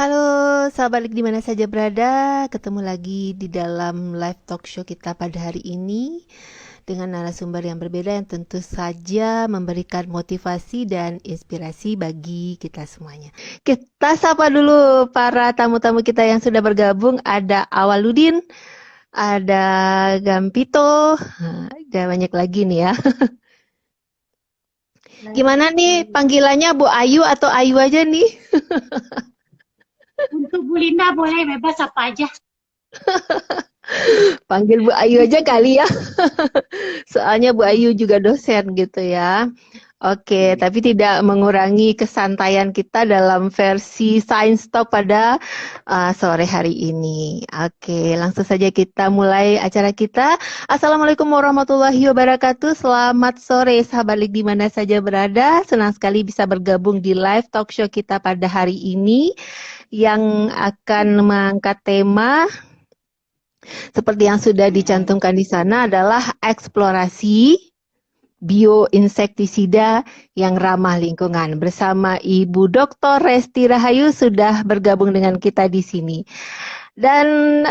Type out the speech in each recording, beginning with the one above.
Halo, sahabat Balik di mana saja berada. Ketemu lagi di dalam live talk show kita pada hari ini dengan narasumber yang berbeda yang tentu saja memberikan motivasi dan inspirasi bagi kita semuanya. Kita sapa dulu para tamu-tamu kita yang sudah bergabung. Ada Awaludin, ada Gampito, ada banyak lagi nih ya. Gimana nih panggilannya Bu Ayu atau Ayu aja nih? Untuk Bu Linda boleh bebas apa aja. Panggil Bu Ayu aja kali ya. Soalnya Bu Ayu juga dosen gitu ya. Oke, tapi tidak mengurangi kesantaian kita dalam versi Science Talk pada sore hari ini. Oke, langsung saja kita mulai acara kita. Assalamualaikum warahmatullahi wabarakatuh. Selamat sore sahabat Lik di mana saja berada. Senang sekali bisa bergabung di live talk show kita pada hari ini yang akan mengangkat tema seperti yang sudah dicantumkan di sana adalah eksplorasi bioinsektisida yang ramah lingkungan. Bersama Ibu Dr. Resti Rahayu sudah bergabung dengan kita di sini. Dan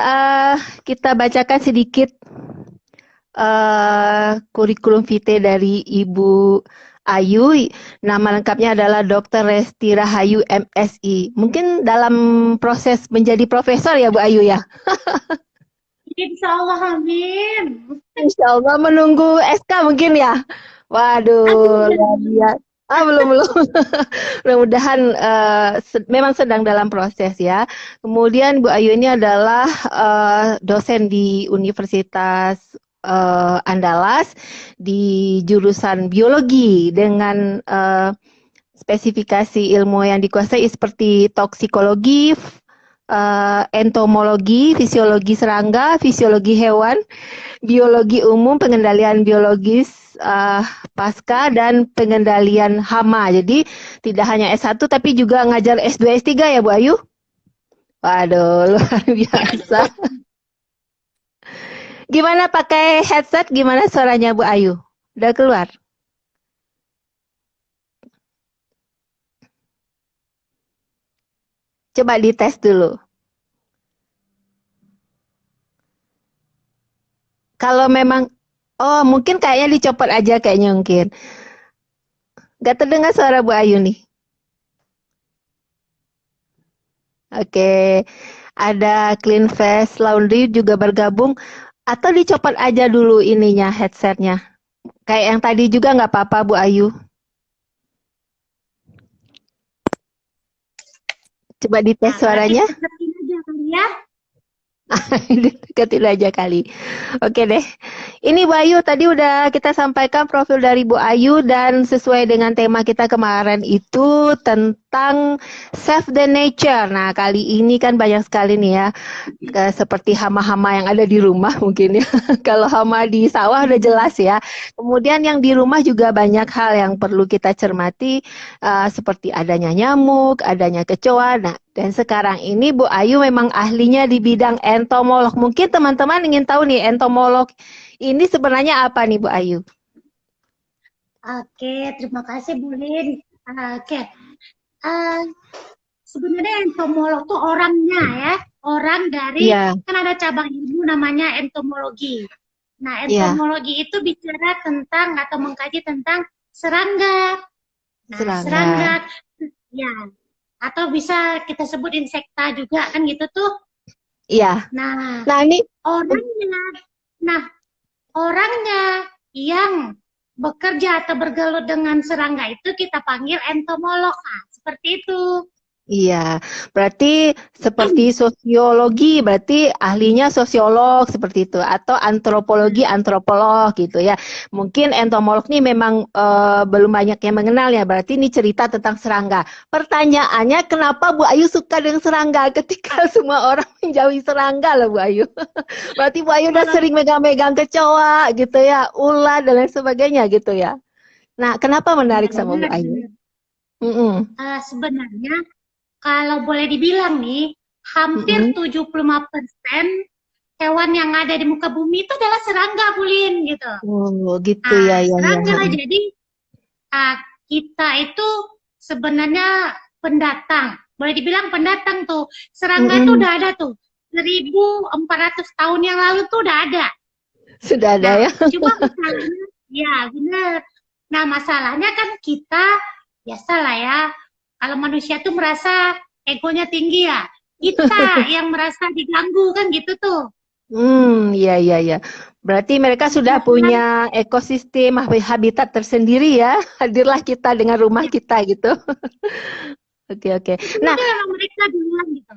kita bacakan sedikit kurikulum vitae dari Ibu Ayu. Nama lengkapnya adalah Dr. Resti Rahayu MSI. Mungkin dalam proses menjadi profesor ya Bu Ayu ya? Insya Allah, amin. Insya Allah menunggu SK mungkin ya. Waduh, luar biasa. Belum. Mudah-mudahan memang sedang dalam proses ya. Kemudian Bu Ayu ini adalah dosen di Universitas Andalas di jurusan biologi dengan spesifikasi ilmu yang dikuasai seperti toksikologi, entomologi, fisiologi serangga, fisiologi hewan, biologi umum, pengendalian biologis pasca, dan pengendalian hama. Jadi tidak hanya S1 tapi juga ngajar S2, S3 ya Bu Ayu? Waduh, luar biasa. Gimana pakai headset? Gimana suaranya Bu Ayu? Udah keluar? Coba dites dulu. Kalau memang, mungkin kayaknya dicopot aja kayaknya mungkin. Gak terdengar suara Bu Ayu nih. Oke, ada Clean Face Laundry juga bergabung. Atau dicopot aja dulu ininya, headsetnya. Kayak yang tadi juga nggak apa-apa Bu Ayu. Coba dites Nah, berarti suaranya. deketin aja kali ya. Deketin aja kali. Oke deh. Ini Bu Ayu, tadi udah kita sampaikan profil dari Bu Ayu dan sesuai dengan tema kita kemarin itu tentang save the nature. Nah, kali ini kan banyak sekali nih ya, seperti hama-hama yang ada di rumah mungkin ya. Kalau hama di sawah udah jelas ya. Kemudian yang di rumah juga banyak hal yang perlu kita cermati, seperti adanya nyamuk, adanya kecoa. Nah, dan sekarang ini Bu Ayu memang ahlinya di bidang entomolog. Mungkin teman-teman ingin tahu nih, entomolog ini sebenarnya apa nih Bu Ayu? Oke, terima kasih Bu Lin. Oke, eh, sebenarnya entomolog tuh orangnya ya, orang dari, Iya, kan ada cabang ilmu namanya entomologi. Nah, iya, entomologi itu bicara tentang atau mengkaji tentang serangga. Nah, serangga. serangga, ya, atau bisa kita sebut insekta juga kan gitu tuh. Iya. Nah, Nah, ini orangnya, nah orangnya yang bekerja atau bergelut dengan serangga itu kita panggil entomolog. Nah, seperti itu. iya, berarti seperti sosiologi, berarti ahlinya sosiolog seperti itu, atau antropologi, antropolog gitu ya. Mungkin entomolog ini memang belum banyak yang mengenal ya, berarti ini cerita tentang serangga. Pertanyaannya, kenapa Bu Ayu suka dengan serangga ketika semua orang menjauhi serangga loh Bu Ayu? Berarti Bu Ayu udah sering megang-megang kecoa gitu ya, ular dan lain sebagainya gitu ya. Nah, kenapa Iya menarik sama Bu benar, Ayu? benar. Mm-mm, Sebenarnya kalau boleh dibilang nih, hampir mm-mm. 75% hewan yang ada di muka bumi itu adalah serangga, Bulin, gitu. Oh, gitu ya, Nah, ya, ya. serangga jadi kita itu sebenarnya pendatang. Boleh dibilang pendatang tuh. Serangga tuh Mm-mm. udah ada tuh. 1400 tahun yang lalu tuh udah ada. Sudah ada Nah, ya. cuma masalahnya, ya bener. Nah, masalahnya kan kita, biasalah ya, kalau manusia tuh merasa egonya tinggi ya. Kita yang merasa diganggu kan gitu tuh. Iya, iya, iya. Berarti mereka sudah Nah, punya ekosistem habitat tersendiri ya. Hadirlah kita dengan rumah ya, kita gitu. Oke, oke. Nah, sebenarnya memang mereka duluan gitu.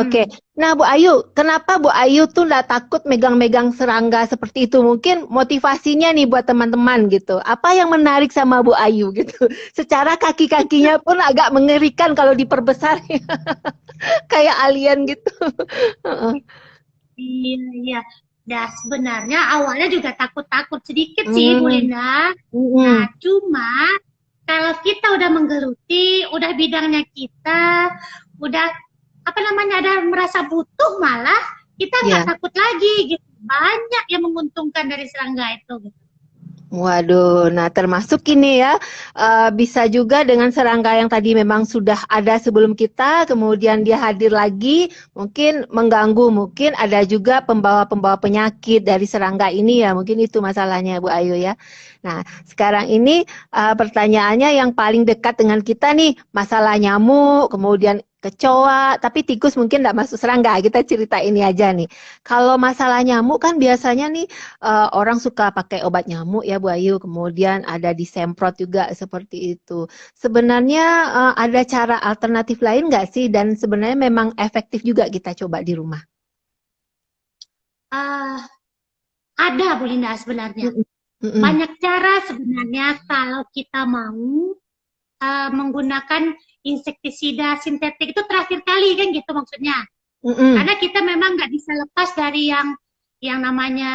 oke. Mm-mm. Nah, Bu Ayu, kenapa Bu Ayu tuh nggak takut megang-megang serangga seperti itu? Mungkin motivasinya nih buat teman-teman gitu. Apa yang menarik sama Bu Ayu gitu? Secara kaki-kakinya pun agak mengerikan kalau diperbesar, kayak alien gitu. Heeh. Iya, iya. Nah, sebenarnya awalnya juga takut-takut sedikit sih, Bu Hmm, Linda. Nah, mm-mm. cuma kalau kita udah menggeluti, udah bidangnya kita, udah apa namanya, ada merasa butuh malah kita nggak Ya. takut lagi gitu. Banyak yang menguntungkan dari serangga itu gitu. Waduh, nah termasuk ini ya, bisa juga dengan serangga yang tadi memang sudah ada sebelum kita, kemudian dia hadir lagi, mungkin mengganggu, mungkin ada juga pembawa-pembawa penyakit dari serangga ini ya, mungkin itu masalahnya Bu Ayu ya. Nah, sekarang ini pertanyaannya yang paling dekat dengan kita nih, masalah nyamuk, kemudian kecoa, tapi tikus mungkin nggak masuk serangga, kita cerita ini aja nih. Kalau masalah nyamuk kan biasanya nih, orang suka pakai obat nyamuk ya Bu Ayu, kemudian ada disemprot juga seperti itu. Sebenarnya ada cara alternatif lain nggak sih? Dan sebenarnya memang efektif juga kita coba di rumah. Ah, ada Bu Linda sebenarnya. Mm-mm. Mm-mm. Banyak cara sebenarnya kalau kita mau menggunakan insektisida sintetik itu terakhir kali kan gitu maksudnya. Mm-mm. Karena kita memang nggak bisa lepas dari yang namanya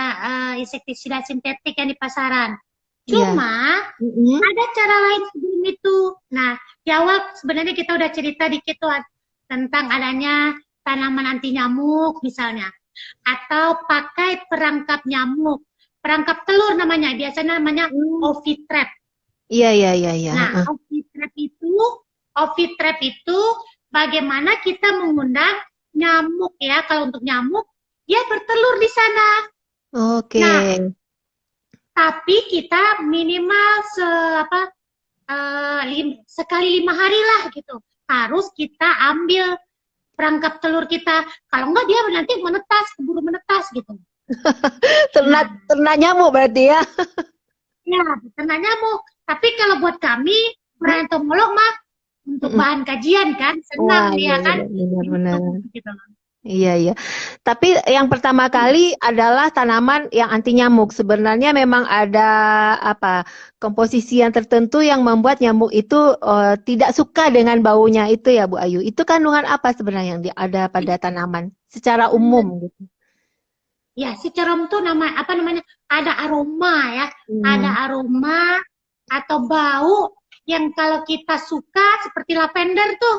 insektisida sintetik yang di pasaran. Iya. Cuma Mm-mm. ada cara lain sebelum itu. Nah, di awal sebenarnya kita udah cerita dikit tuh tentang adanya tanaman anti nyamuk misalnya, atau pakai perangkap nyamuk, perangkap telur namanya, biasanya namanya Mm. ovitrap. Iya, iya, iya, iya. Nah, Heeh. ovitrap itu bagaimana kita mengundang nyamuk ya. Kalau untuk nyamuk, dia bertelur di sana. Oke. Nah, tapi kita minimal apa, sekali 5 hari lah gitu. Harus kita ambil perangkap telur kita. Kalau enggak dia nanti menetas, keburu menetas gitu. Ternak Nah, ternak nyamuk berarti ya. ya kena nyamuk. Tapi kalau buat kami, para entomolog mah untuk Mm-mm. bahan kajian kan, Wah, senang iya, dia iya, kan, benar-benar. untung gitu. Iya, iya. Tapi yang pertama kali adalah tanaman yang anti nyamuk. Sebenarnya memang ada apa komposisi yang tertentu yang membuat nyamuk itu tidak suka dengan baunya itu ya Bu Ayu. Itu kandungan apa sebenarnya yang ada pada tanaman secara umum gitu? Ya, si cerom tuh apa namanya? Ada aroma ya, ada Hmm. aroma atau bau yang kalau kita suka seperti lavender tuh.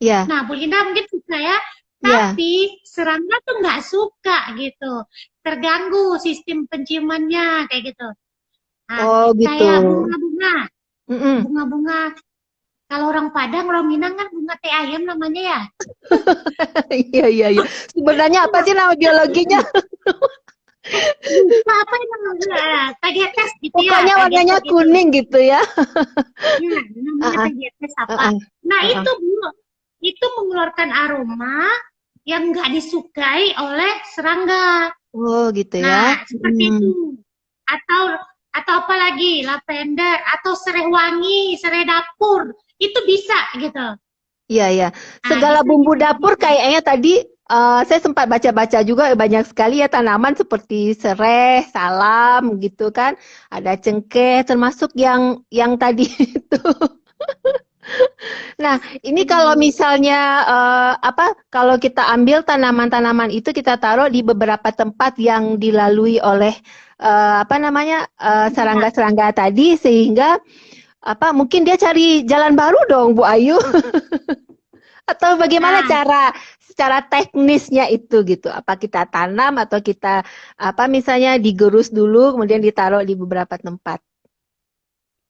Ya, Nah, Bu Linda mungkin suka ya, ya. tapi serangga tuh nggak suka gitu. Terganggu sistem penciumannya kayak gitu. Nah, Oh gitu. kayak bunga-bunga, Mm-mm. bunga-bunga. Kalau orang Padang, orang Minang kan bunga teh ayam namanya ya. Iya, iya, iya. Sebenarnya apa sih nama biologinya? Lupa apa yang namanya? Tagetes gitu ya, Pokoknya warnanya tagetes gitu. kuning gitu ya. Ya, namanya Ah, tagetes ah, apa. ah, Nah, ah, ah. itu mengeluarkan aroma yang nggak disukai oleh serangga. Oh gitu ya. Nah, seperti Hmm. itu. Atau atau apa lagi? Lavender atau serai wangi, serai dapur. Itu bisa gitu. Iya, iya. Nah, Segala gitu bumbu gitu. dapur kayaknya tadi saya sempat baca-baca juga banyak sekali ya tanaman seperti serai, salam gitu kan. Ada cengkeh termasuk yang tadi itu. Nah, ini kalau misalnya apa kalau kita ambil tanaman-tanaman itu kita taruh di beberapa tempat yang dilalui oleh apa namanya Ya. serangga-serangga tadi sehingga apa mungkin dia cari jalan baru dong Bu Ayu. Atau bagaimana Nah, cara secara teknisnya itu gitu? Apa kita tanam atau kita apa misalnya digerus dulu kemudian ditaruh di beberapa tempat?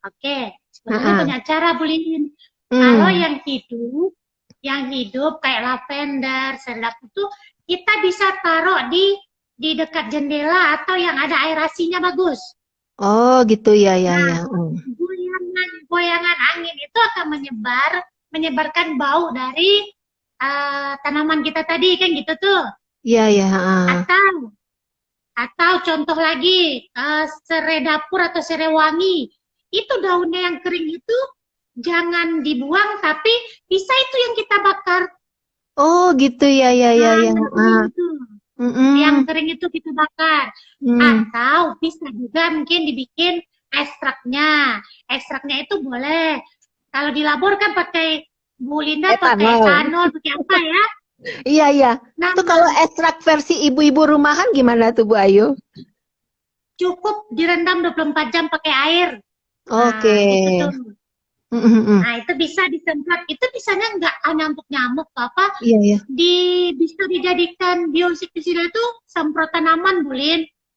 oke. Sebenarnya Heeh. banyak cara, Bu Lin. Kalau Hmm. yang hidup kayak lavender, sedap itu kita bisa taruh di dekat jendela atau yang ada aerasinya bagus. Oh, gitu ya, ya, Nah, ya. Hmm. goyangan angin itu akan menyebarkan bau dari tanaman kita tadi kan gitu tuh. Iya, ya. Atau contoh lagi serai dapur atau serai wangi. Itu daunnya yang kering itu jangan dibuang tapi bisa itu yang kita bakar. Oh, gitu ya, ya, ya, Nah, ya. yang kering itu. Yang Mm-mm. kering itu kita bakar. Hmm. Atau bisa juga mungkin dibikin ekstraknya. Ekstraknya itu boleh. Kalau di labor kan pakai Bu Linda pakai Etanol. etanol, pakai apa ya? Iya, iya. Nah, Itu kalau ekstrak versi ibu-ibu rumahan gimana tuh, Bu Ayu? cukup direndam 24 jam pakai air. Oke. Nah, gitu tuh. Mm-mm. Nah, itu bisa disemprot. Itu bisanya nggak hanya untuk nyamuk atau apa. Iya, iya. Bisa dijadikan bioinsektisida itu semprot tanaman, Bu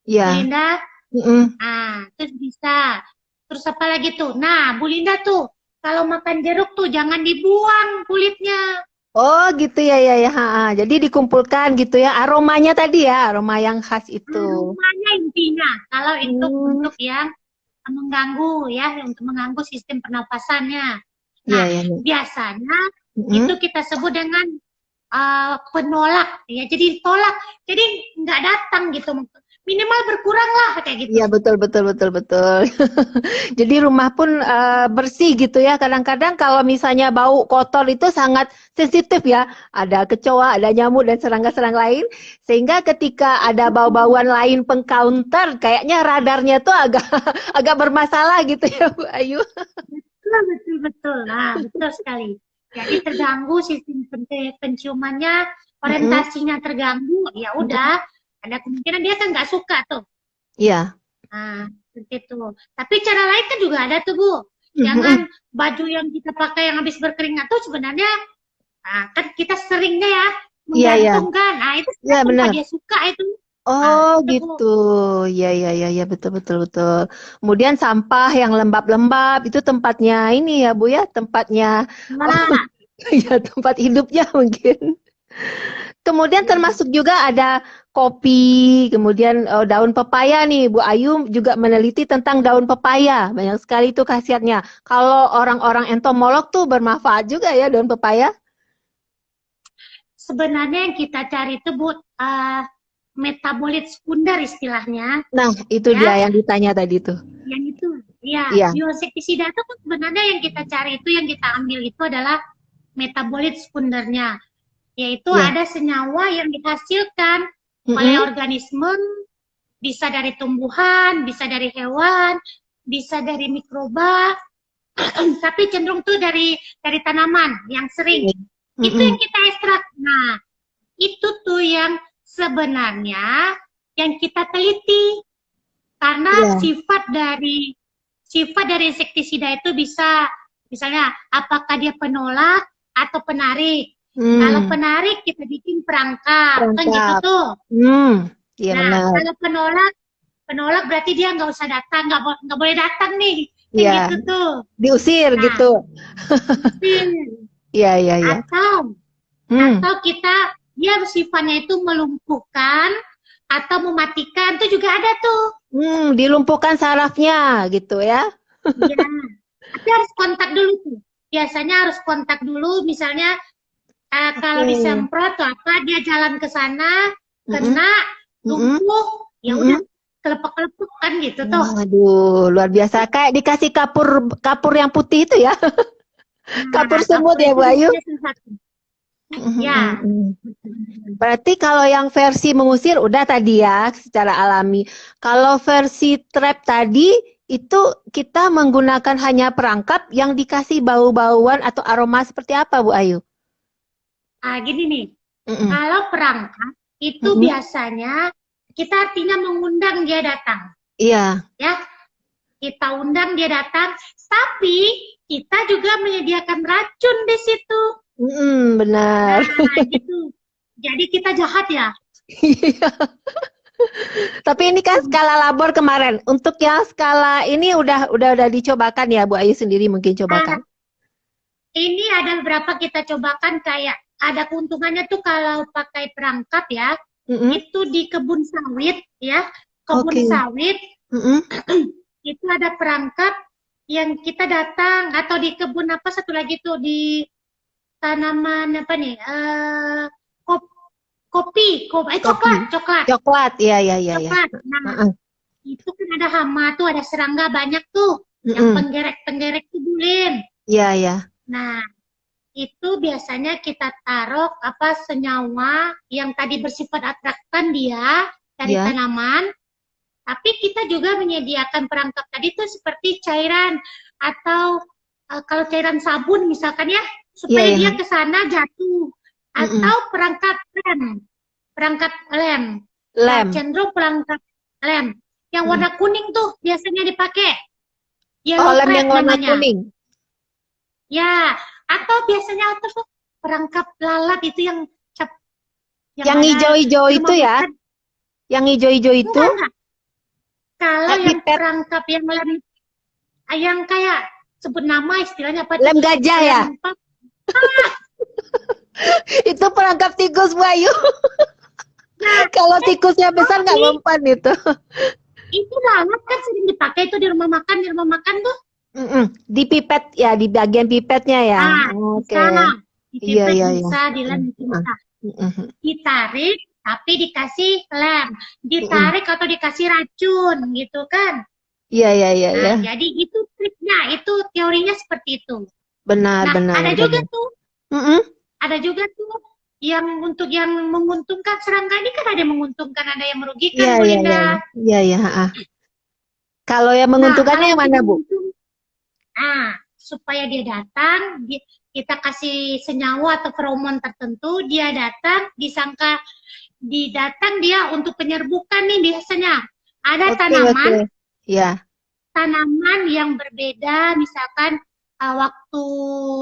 Iya. Linda. Mm-mm. Terus bisa. Terus apa lagi tuh? Nah, Bu Linda tuh, kalau makan jeruk tuh jangan dibuang kulitnya. Oh, gitu ya, ya, ya. Jadi dikumpulkan gitu ya. Aromanya tadi ya, aroma yang khas itu. Aromanya intinya. Kalau itu Hmm. untuk yang mengganggu ya, untuk mengganggu sistem pernapasannya. Iya, Nah, iya, iya. biasanya itu Mm-mm. kita sebut dengan penolak ya. Jadi tolak. Jadi nggak datang gitu. Minimal berkurang lah kayak gitu. Iya, betul, betul, betul, betul. Jadi rumah pun bersih gitu ya. Kadang-kadang kalau misalnya bau kotor itu sangat sensitif ya. Ada kecoa, ada nyamuk dan serangga-serangga lain. Sehingga ketika ada bau-bauan lain pengcounter, kayaknya radarnya tuh agak agak bermasalah gitu ya, Bu Ayu. Betul, betul, betul. Nah, betul sekali. Jadi terganggu sistem penciumannya, Mm-mm, orientasinya terganggu, ya mm-mm. udah ada kemungkinan dia kan nggak suka tuh. Iya. Nah, seperti itu. Tapi cara lain kan juga ada tuh, Bu. Mm-mm. Jangan baju yang kita pakai yang habis berkeringat tuh sebenarnya kan kita seringnya ya Iya, iya. menggantungkan. Nah, itu Iya, sebenarnya tanpa benar. dia suka itu. Nah, Oh itu, Bu. gitu, ya ya ya ya betul betul betul. Kemudian sampah yang lembab-lembab itu tempatnya ini ya Bu ya, tempatnya oh Nah, ya tempat hidupnya mungkin. Kemudian ya. termasuk juga ada kopi, kemudian daun pepaya nih Bu Ayu juga meneliti tentang daun pepaya. Banyak sekali itu khasiatnya. Kalau orang-orang entomolog tuh bermanfaat juga ya daun pepaya. Sebenarnya yang kita cari itu, Bu, metabolit sekunder istilahnya, Nah, itu ya. dia yang ditanya tadi tuh. Yang itu, ya, Iya, bioinsektisida itu kan sebenarnya yang kita cari itu, yang kita ambil itu adalah metabolit sekundernya, yaitu iya. ada senyawa yang dihasilkan oleh Mm-mm. organisme, bisa dari tumbuhan, bisa dari hewan, bisa dari mikroba, tapi cenderung tuh dari tanaman yang sering. Itu Mm-mm. yang kita ekstrak. Nah, itu tuh yang sebenarnya yang kita teliti karena Iya. sifat dari insektisida itu bisa misalnya apakah dia penolak atau penarik. Kalau Hmm, penarik kita bikin perangkap kan gitu perangkap. tuh. Hmm, iya Nah, benar. kalau penolak berarti dia nggak usah datang, nggak boleh datang nih kan Iya, gitu tuh. diusir Nah, gitu. diusir. Iya, iya, iya. atau Hmm, atau dia sifatnya itu melumpuhkan atau mematikan itu juga ada tuh. dilumpuhkan sarafnya gitu ya. Ya, tapi harus kontak dulu tuh. Biasanya harus kontak dulu, misalnya kalau Oke. disemprot atau apa, dia jalan ke sana, Mm-mm, kena, mm-mm, lumpuh, ya udah mm-mm. kelepek-kelepek kan gitu tuh. Aduh, luar biasa. Kayak dikasih kapur kapur yang putih itu ya. Kapur Nah, semut kapur ya, itu Bu Ayu. biasanya salah satu. Ya, Mhm. Berarti kalau yang versi mengusir udah tadi ya secara alami. Kalau versi trap tadi itu kita menggunakan hanya perangkap yang dikasih bau-bauan atau aroma seperti apa Bu Ayu? gini nih, Mm-mm. kalau perangkat itu Mm-mm. biasanya kita artinya mengundang dia datang, Iya. ya. Kita undang dia datang, tapi kita juga menyediakan racun di situ. Benar. Nah, gitu. Jadi kita jahat ya. Iya. Tapi ini kan skala labor kemarin. Untuk yang skala ini udah dicobakan ya Bu Ayu sendiri mungkin Nah, cobakan. Ini ada beberapa kita cobakan, kayak ada keuntungannya tuh kalau pakai perangkap ya. Mm-mm. Itu di kebun sawit ya. Kebun Oke. sawit Mm-mm. itu ada perangkap yang kita datang, atau di kebun apa satu lagi tuh, di tanaman apa nih? Kopi, Kopi. coklat. Coklat, iya, iya, iya, iya. Coklat. Nah, Heeh. itu kan ada hama tuh, ada serangga banyak tuh, yang Mm-mm. penggerek-penggerek tuh, Bulin. Iya, iya. Nah, itu biasanya kita taruh apa, senyawa yang tadi bersifat atraktan dia dari Iya, tanaman, tapi kita juga menyediakan perangkap tadi tuh seperti cairan, atau kalau cairan sabun misalkan ya, iya, supaya iya. dia ke sana jatuh, Mm-mm. atau perangkap lem. Nah, Lem. cenderung perangkap lem yang Mm. warna kuning tuh biasanya dipakai, Oh, yellow lem yang clad warna namanya. kuning. Ya, atau biasanya tuh perangkap lalat itu yang Yang ada hijau-hijau di itu rumah ya? makan. Yang hijau-hijau itu? Enggak. Kalau yang Pipet. perangkap yang lem, yang kayak sebut nama istilahnya apa tuh? Lem gajah ya? Lem apa? Itu perangkap tikus, Bu Ayu. Nah, Kalau tikusnya besar nggak tapi mempan itu. itu lalat kan sering dipakai tuh di rumah makan tuh. Mm-mm. Di pipet ya, di bagian pipetnya ya. Ah, Oke. bisa. Di Iya, pipet iya, iya. bisa, di lem Mm-mm. bisa. Mm-mm. Ditarik, tapi dikasih lem. Mm-mm. Ditarik atau dikasih racun gitu kan. Iya, iya, iya, iya. Nah, jadi itu triknya, itu teorinya seperti itu. Benar, Nah, benar, ada juga benar. tuh, Mm-mm. yang untuk yang menguntungkan. Serangga ini kan ada yang menguntungkan, ada yang Iya, merugikan, Bu iya, iya. Linda. Iya, iya. Ah. Kalau yang Nah, menguntungkannya kalau yang untuk mana, Bu? supaya dia datang, kita kasih senyawa atau feromon tertentu, dia datang, disangka didatang dia untuk penyerbukan nih biasanya. Ada Oke, oke. Ya. tanaman yang berbeda, misalkan waktu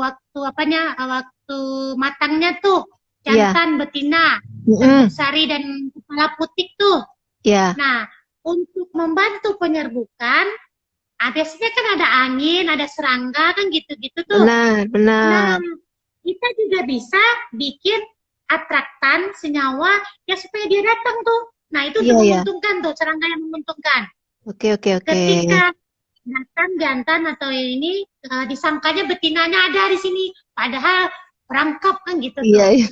waktu apanya, waktu matangnya tuh, Iya. jantan, betina, Mm-mm. sari dan kepala putih tuh. Ya. Nah, untuk membantu penyerbukan, biasanya kan ada angin, ada serangga kan gitu-gitu tuh. Benar, benar. Nah, kita juga bisa bikin atraktan, senyawa ya supaya dia datang tuh. Nah, itu Iya, untuk iya. menguntungkan tuh, serangga yang menguntungkan. Oke, oke, oke. Ketika datang jantan atau ini, disangkanya betinanya ada di sini, padahal perangkap kan gitu Iya, tuh. iya.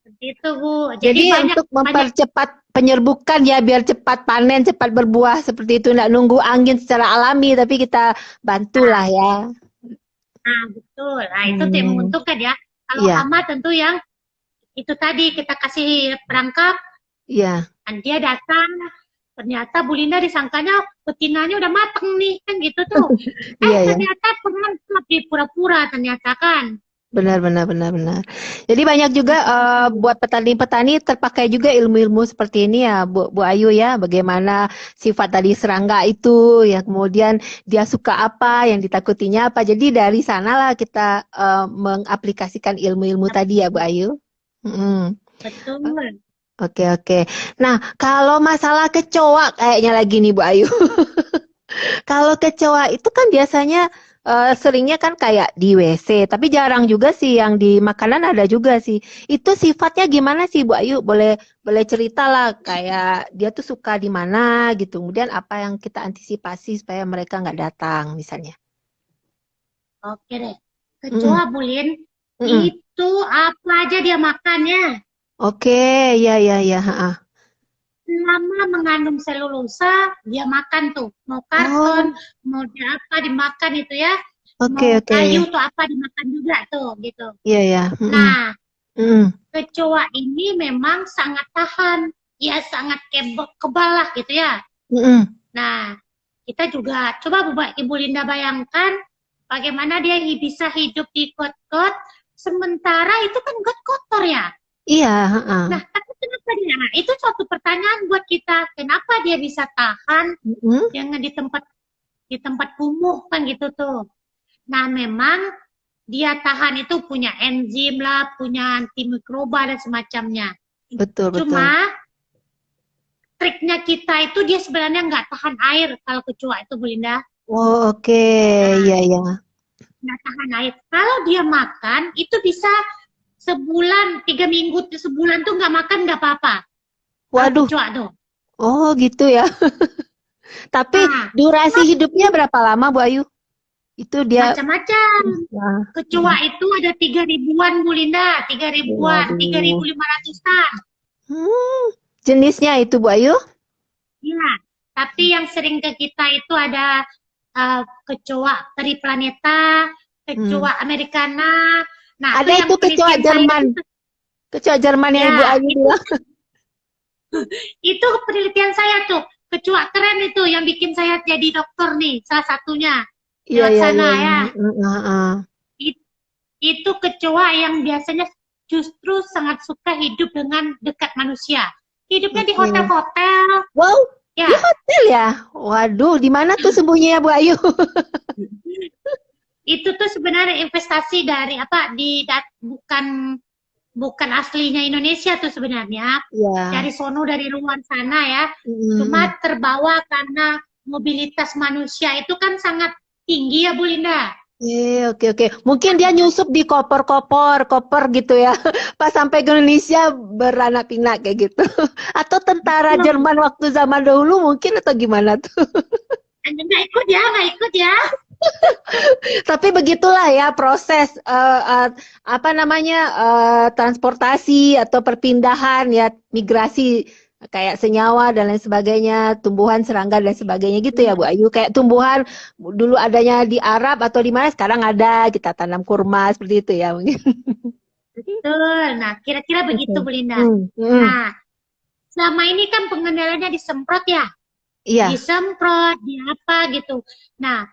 Seperti itu, Bu. Jadi banyak untuk mempercepat penyerbukan ya, biar cepat panen, cepat berbuah seperti itu. Nggak nunggu angin secara alami, tapi kita bantulah ya. betul. Nah, itu tuh yang menguntungkan ya. Kalau Iya, hama tentu yang itu tadi kita kasih perangkap, iya. dan dia datang, ternyata Bu Linda disangkanya betinanya udah mateng nih kan gitu tuh. Iya, iya. Ternyata perangkap di pura-pura ternyata kan. Benar, benar, benar, benar. Jadi banyak juga buat petani-petani terpakai juga ilmu-ilmu seperti ini ya, Bu Ayu ya. Bagaimana sifat tadi serangga itu, ya kemudian dia suka apa, yang ditakutinya apa. Jadi dari sanalah kita mengaplikasikan ilmu-ilmu tadi ya, Bu Ayu. Mm. Betul. Oke, oke. Nah, kalau masalah kecoa kayaknya lagi nih Bu Ayu. Kalau kecoa itu kan biasanya seringnya kan kayak di WC, tapi jarang juga sih yang di makanan ada juga sih. Itu sifatnya gimana sih Bu Ayu? Boleh cerita lah, kayak dia tuh suka di mana gitu. Kemudian apa yang kita antisipasi supaya mereka nggak datang misalnya. Oke deh. Kecoa Bu Lin, Mm-mm. itu apa aja dia makannya. Oke, ya, ya, ya. Selama mengandung selulosa, dia makan tuh. Mau karton, mau dia apa dimakan itu ya. Oke, Mau oke. kayu tuh apa dimakan juga tuh gitu. Iya, ya. Nah, Mm-mm. kecoa ini memang sangat tahan. Ya sangat kebal lah gitu ya. Mm-mm. Nah, kita juga coba Ibu Linda bayangkan bagaimana dia bisa hidup di got-got, sementara itu kan got kotor ya. Iya, Nah, tapi kenapa dia? Nah, itu suatu pertanyaan buat kita. Kenapa dia bisa tahan jangan di tempat kumuh kan gitu tuh. Nah, memang dia tahan itu punya enzim lah, punya antimikroba dan semacamnya. Betul, Cuma triknya kita itu dia sebenarnya nggak tahan air kalau kecoa itu, Bu Linda. Oh, oke. Iya, iya. nggak tahan air. Kalau dia makan itu bisa sebulan, 3 minggu, sebulan tuh nggak makan nggak apa-apa. Kalau Waduh, kecoa tuh. oh gitu ya. Tapi Nah, durasi hidupnya berapa lama Bu Ayu? Itu dia. macam-macam. Wah, Kecoa itu ada 3 ribuan Bu Linda, 3 ribuan, waduh. 3.500-an. Hmm, jenisnya itu Bu Ayu? Iya, tapi yang sering ke kita itu ada kecoa Periplaneta, Hmm. kecoa Americana. Nah, itu Ada yang itu kecoa penelitian saya Jerman. itu, Kecoa Jerman yang Ibu ya, Ayu bilang. itu penelitian saya tuh. Kecoa keren itu yang bikin saya jadi dokter nih, salah satunya. Iya, Lewat iya, sana iya, ya. iya. Heeh. It- itu kecoa yang biasanya justru sangat suka hidup dengan dekat manusia. Hidupnya di Oke. hotel-hotel, Wow, di ya. hotel ya? Waduh, di mana tuh sembunyinya Bu Ayu? Itu tuh sebenarnya investasi dari apa bukan bukan aslinya Indonesia tuh sebenarnya, Ya. dari sono, dari luar sana ya. Mm. Cuma terbawa karena mobilitas manusia itu kan sangat tinggi ya Bu Linda. Oke, oke. Mungkin dia nyusup di koper gitu ya. Pas sampai ke Indonesia beranak pinak kayak gitu. Atau tentara Belum, Jerman waktu zaman dahulu mungkin atau gimana tuh. nggak ikut ya, nggak ikut ya. Tapi begitulah ya proses apa namanya transportasi atau perpindahan ya migrasi kayak senyawa dan lain sebagainya, tumbuhan, serangga dan sebagainya gitu ya Bu Ayu. Kayak tumbuhan dulu adanya di Arab atau di mana sekarang ada kita tanam kurma seperti itu ya mungkin. Betul. Nah, kira-kira begitu Oke. Bu Linda. Hmm. Nah, selama ini kan pengendaliannya disemprot ya, Iya. disemprot, di apa gitu. Nah,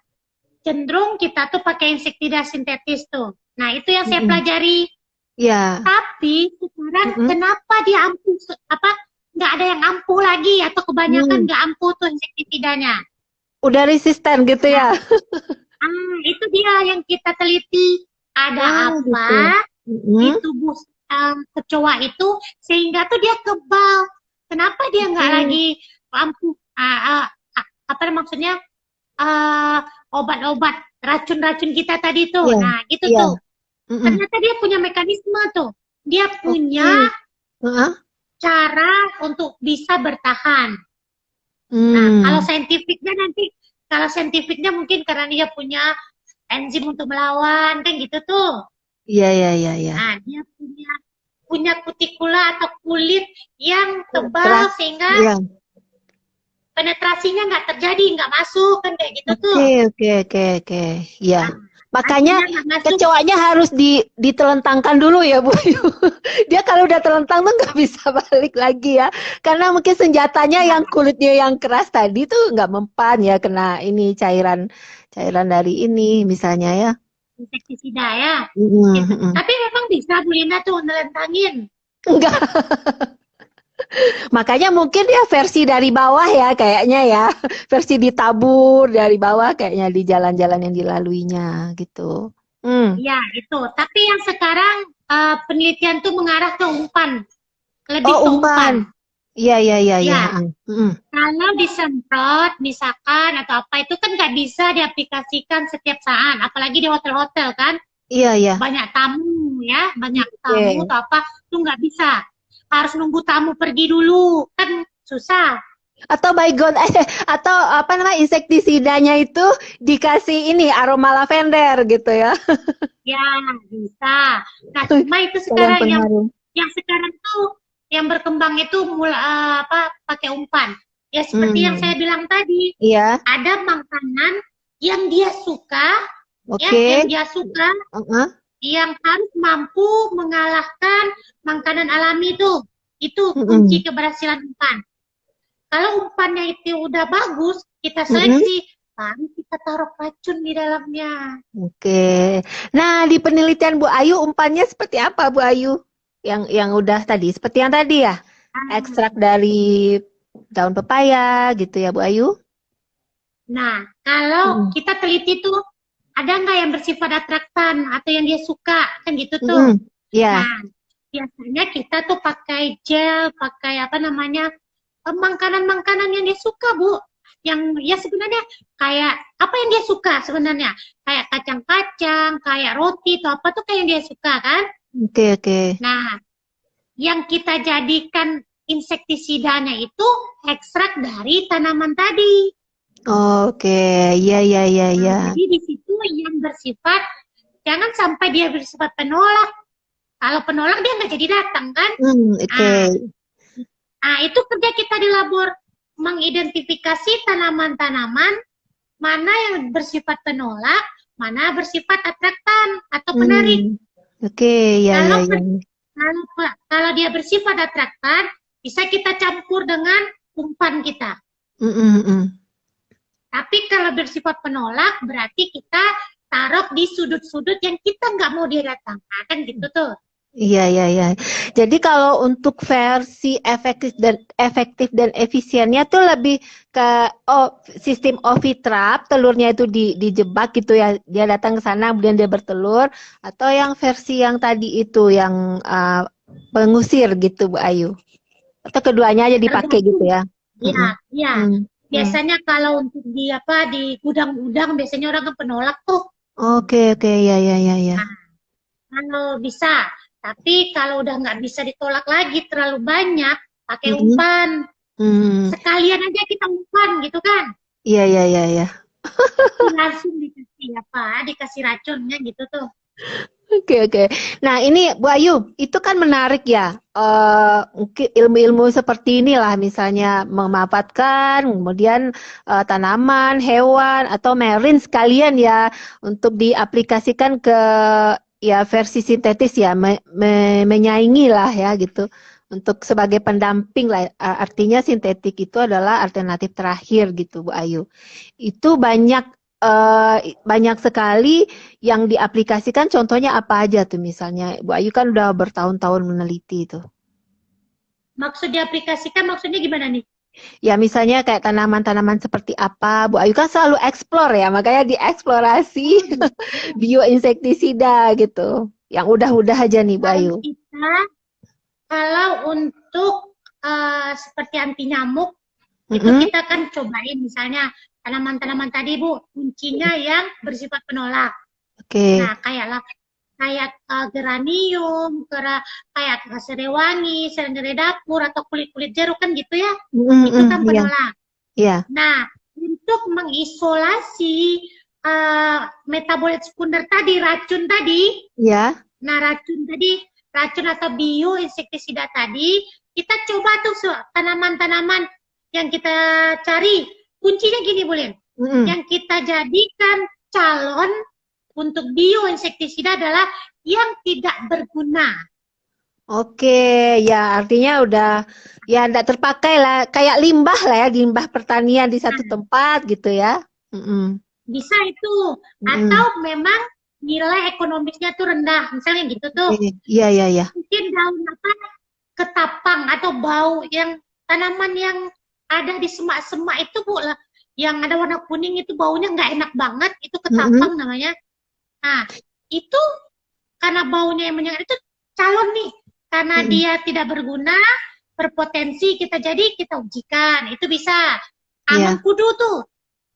cenderung kita tuh pakai insektisida sintetis tuh. Nah, itu yang saya Mm-mm. pelajari. Iya. Tapi sekarang Mm-mm. kenapa dia ampuh apa nggak ada yang ampuh lagi atau kebanyakan Hmm. nggak ampuh tuh insektisidanya. Udah resisten gitu Nah, ya. itu dia yang kita teliti. Ada Oh apa gitu. di Mm-mm. tubuh kecoa itu sehingga tuh dia kebal. Kenapa dia nggak Oke. lagi ampuh apa maksudnya ah, obat-obat racun-racun kita tadi tuh. Iya. Nah, gitu Iya. tuh. Mm-mm. Ternyata dia punya mekanisme tuh. Dia punya Oke. Heeh. cara untuk bisa bertahan. Nah, Hmm. kalau saintifiknya mungkin karena dia punya enzim untuk melawan, kan gitu tuh. Iya, iya, iya, iya. Nah, dia punya punya kutikula atau kulit yang tebal Keras. sehingga Iya. penetrasinya nggak terjadi, nggak masuk, kan kayak gitu tuh. Oke, oke, oke, oke. Iya. Nah, Makanya akhirnya nggak masuk. kecoanya harus ditelentangkan dulu ya, Bu. Dia kalau udah telentang tuh nggak bisa balik lagi ya. Karena mungkin senjatanya Ya, yang kulitnya yang keras tadi tuh nggak mempan ya kena ini cairan cairan dari ini misalnya ya. insektisida ya. Mm, Gitu. mm, mm. Tapi memang bisa Bu Lina tuh nelentangin. Enggak. Makanya mungkin dia versi dari bawah ya kayaknya ya. Versi ditabur dari bawah kayaknya di jalan-jalan yang dilaluinya gitu. Hmm. Ya, itu. Tapi yang sekarang penelitian tuh mengarah ke umpan, lebih Oh, ke umpan. umpan. Iya, iya, iya, iya. Ya, Mm. kalau disemprot misalkan atau apa itu kan nggak bisa diaplikasikan setiap saat, apalagi di hotel-hotel kan Iya, iya. banyak tamu ya, banyak tamu Oke. atau apa tuh nggak bisa. Harus nunggu tamu pergi dulu, kan susah. Atau baygon atau apa namanya insektisidanya itu dikasih ini aroma lavender gitu ya. Ya, bisa. Nah, cuma itu Yang sekarang pengaruh. yang sekarang tuh yang berkembang itu apa pakai umpan. Ya seperti yang Hmm. saya bilang tadi, Iya. ada makanan yang dia suka, ya, Oke. yang dia suka, Heeh. yang harus mampu mengalahkan makanan alami itu. Itu Mm-mm. kunci keberhasilan umpan. Kalau umpannya itu udah bagus, kita Mm-mm. seleksi, baru kita taruh racun di dalamnya. Oke. Nah, di penelitian Bu Ayu umpannya seperti apa Bu Ayu? Yang udah tadi, seperti yang tadi ya? Ekstrak dari daun pepaya gitu ya Bu Ayu? Nah, kalau Mm-mm. kita teliti tuh, ada nggak yang bersifat atraktan atau yang dia suka, kan gitu tuh. Mm-mm. Ya. Nah, biasanya kita tuh pakai gel, pakai apa namanya, makanan-makanan yang dia suka, Bu. yang ya sebenarnya kayak apa yang dia suka sebenarnya. Kayak kacang-kacang, kayak roti atau apa tuh kayak yang dia suka kan. Oke, oke. Nah, yang kita jadikan insektisidanya itu ekstrak dari tanaman tadi. Oke, iya, iya, iya, Nah, iya. jadi di situ yang bersifat, jangan sampai dia bersifat penolak. Kalau penolak dia nggak jadi datang kan? Oke. Nah, nah, itu kerja kita di labor, mengidentifikasi tanaman-tanaman mana yang bersifat penolak, mana bersifat atraktan atau penarik. Oke, iya, iya, Kalau iya. kalau dia bersifat atraktan, bisa kita campur dengan umpan kita. Mm, mm, mm. Tapi kalau bersifat penolak, berarti kita taruh di sudut-sudut yang kita nggak mau dia datang. Nah, kan gitu tuh. Iya, iya, iya. Jadi kalau untuk versi efektif dan efisiennya tuh lebih ke sistem ovitrap, telurnya itu dijebak gitu ya. Dia datang ke sana kemudian dia bertelur, atau yang versi yang tadi itu yang pengusir gitu Bu Ayu. Atau keduanya aja dipakai gitu Tergantung. ya. Iya, Mm-mm. iya. Mm. Mm. Biasanya kalau untuk di apa di gudang-gudang biasanya orang kan penolak tuh. Oke, oke, ya, ya, ya, ya. Nah, kalau bisa. Tapi kalau udah nggak bisa ditolak lagi terlalu banyak, pakai Mm-mm. umpan. Mm. Sekalian aja kita umpan gitu kan. Iya, iya, iya, iya. Langsung dikasih apa, dikasih racunnya gitu tuh. Oke, oke. Nah, ini Bu Ayu, itu kan menarik ya. Mungkin ilmu-ilmu seperti inilah, misalnya memanfaatkan, kemudian tanaman, hewan, atau marine sekalian ya, untuk diaplikasikan ke ya versi sintetis ya, menyaingi lah ya gitu. Untuk sebagai pendamping lah, artinya sintetik itu adalah alternatif terakhir gitu Bu Ayu. Itu banyak sekali yang diaplikasikan, contohnya apa aja tuh misalnya? Bu Ayu kan udah bertahun-tahun meneliti itu. Maksud diaplikasikan maksudnya gimana nih? Ya misalnya kayak tanaman-tanaman seperti apa, Bu Ayu kan selalu explore ya, makanya dieksplorasi bioinsektisida gitu. Yang udah-udah aja nih Bu Ayu. Kalau untuk seperti anti nyamuk, itu Mm-mm. kita kan cobain misalnya tanaman-tanaman tadi Bu, kuncinya yang bersifat penolak. Oke. Nah, kayak geranium, kayak serewangi, serenggere dapur atau kulit-kulit jeruk kan gitu ya. Itu kan Iya, penolak. iya, Nah, untuk mengisolasi metabolit sekunder tadi, racun tadi, iya. nah racun atau bioinsektisida tadi, kita coba tuh tanaman-tanaman yang kita cari. Kuncinya gini, Bulin. Mm-mm. Yang kita jadikan calon untuk bioinsektisida adalah yang tidak berguna. Oke, ya artinya udah ya tidak terpakai lah, kayak limbah lah ya, limbah pertanian di satu tempat gitu ya. Mm-mm. Bisa itu. Mm-mm. Atau memang nilai ekonomisnya tuh rendah. Misalnya gitu tuh. Iya, iya, iya. Mungkin daun apa, ketapang atau bau yang tanaman yang ada di semak-semak itu Bu, yang ada warna kuning itu baunya nggak enak banget, itu ketapang namanya. Nah, itu karena baunya yang menyengat itu calon nih, karena dia tidak berguna, berpotensi kita ujikan, itu bisa. Mengkudu tuh,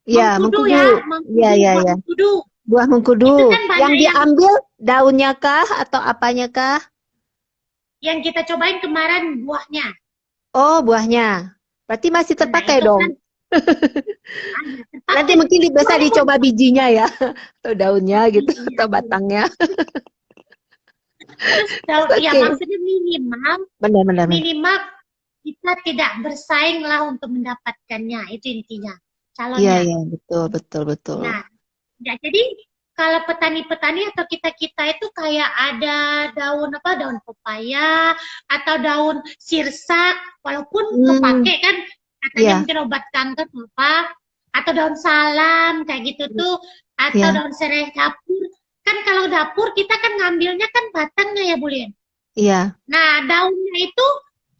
Iya, mengkudu mengkudu. ya, Iya, iya, iya. mengkudu. Buah mengkudu. Itu kan Yang banyak diambil daunnya kah atau apanya kah? yang kita cobain kemarin buahnya. Oh, buahnya. Berarti masih terpakai Nah, dong. kan, Nanti mungkin bisa dicoba bijinya ya, atau daunnya gitu, atau batangnya. Ya maksudnya minimal kita tidak bersaing lah untuk mendapatkannya, itu intinya calonnya. Iya, betul. Nah, ya, jadi kalau petani-petani atau kita itu kayak ada daun pepaya atau daun sirsak, walaupun kepake kan katanya mungkin obat kanker apa, atau daun salam kayak gitu tuh, atau daun serai dapur. Kan kalau dapur kita kan ngambilnya kan batangnya ya Bulin. Iya. Nah, daunnya itu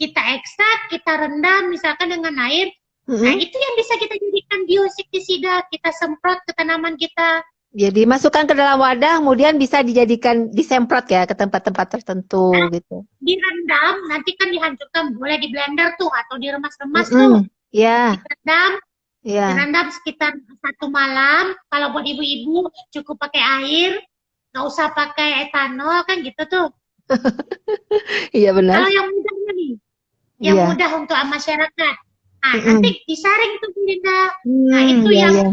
kita ekstrak, kita rendam misalkan dengan air. Nah, itu yang bisa kita jadikan bioinsektisida, kita semprot ke tanaman kita. Jadi masukkan ke dalam wadah, kemudian bisa disemprot ya ke tempat-tempat tertentu gitu. Direndam, nanti kan dihancurkan, boleh di blender tuh atau diremas-remas tuh. Iya. Direndam, Iya. Direndam sekitar 1 malam. Kalau buat ibu-ibu cukup pakai air, nggak usah pakai etanol kan gitu tuh. Iya benar. Kalau yang mudahnya nih, yang Iya. mudah untuk masyarakat. Nah, nanti Mm-mm. disaring tuh Bu Linda. Nah, itu Iya, yang iya.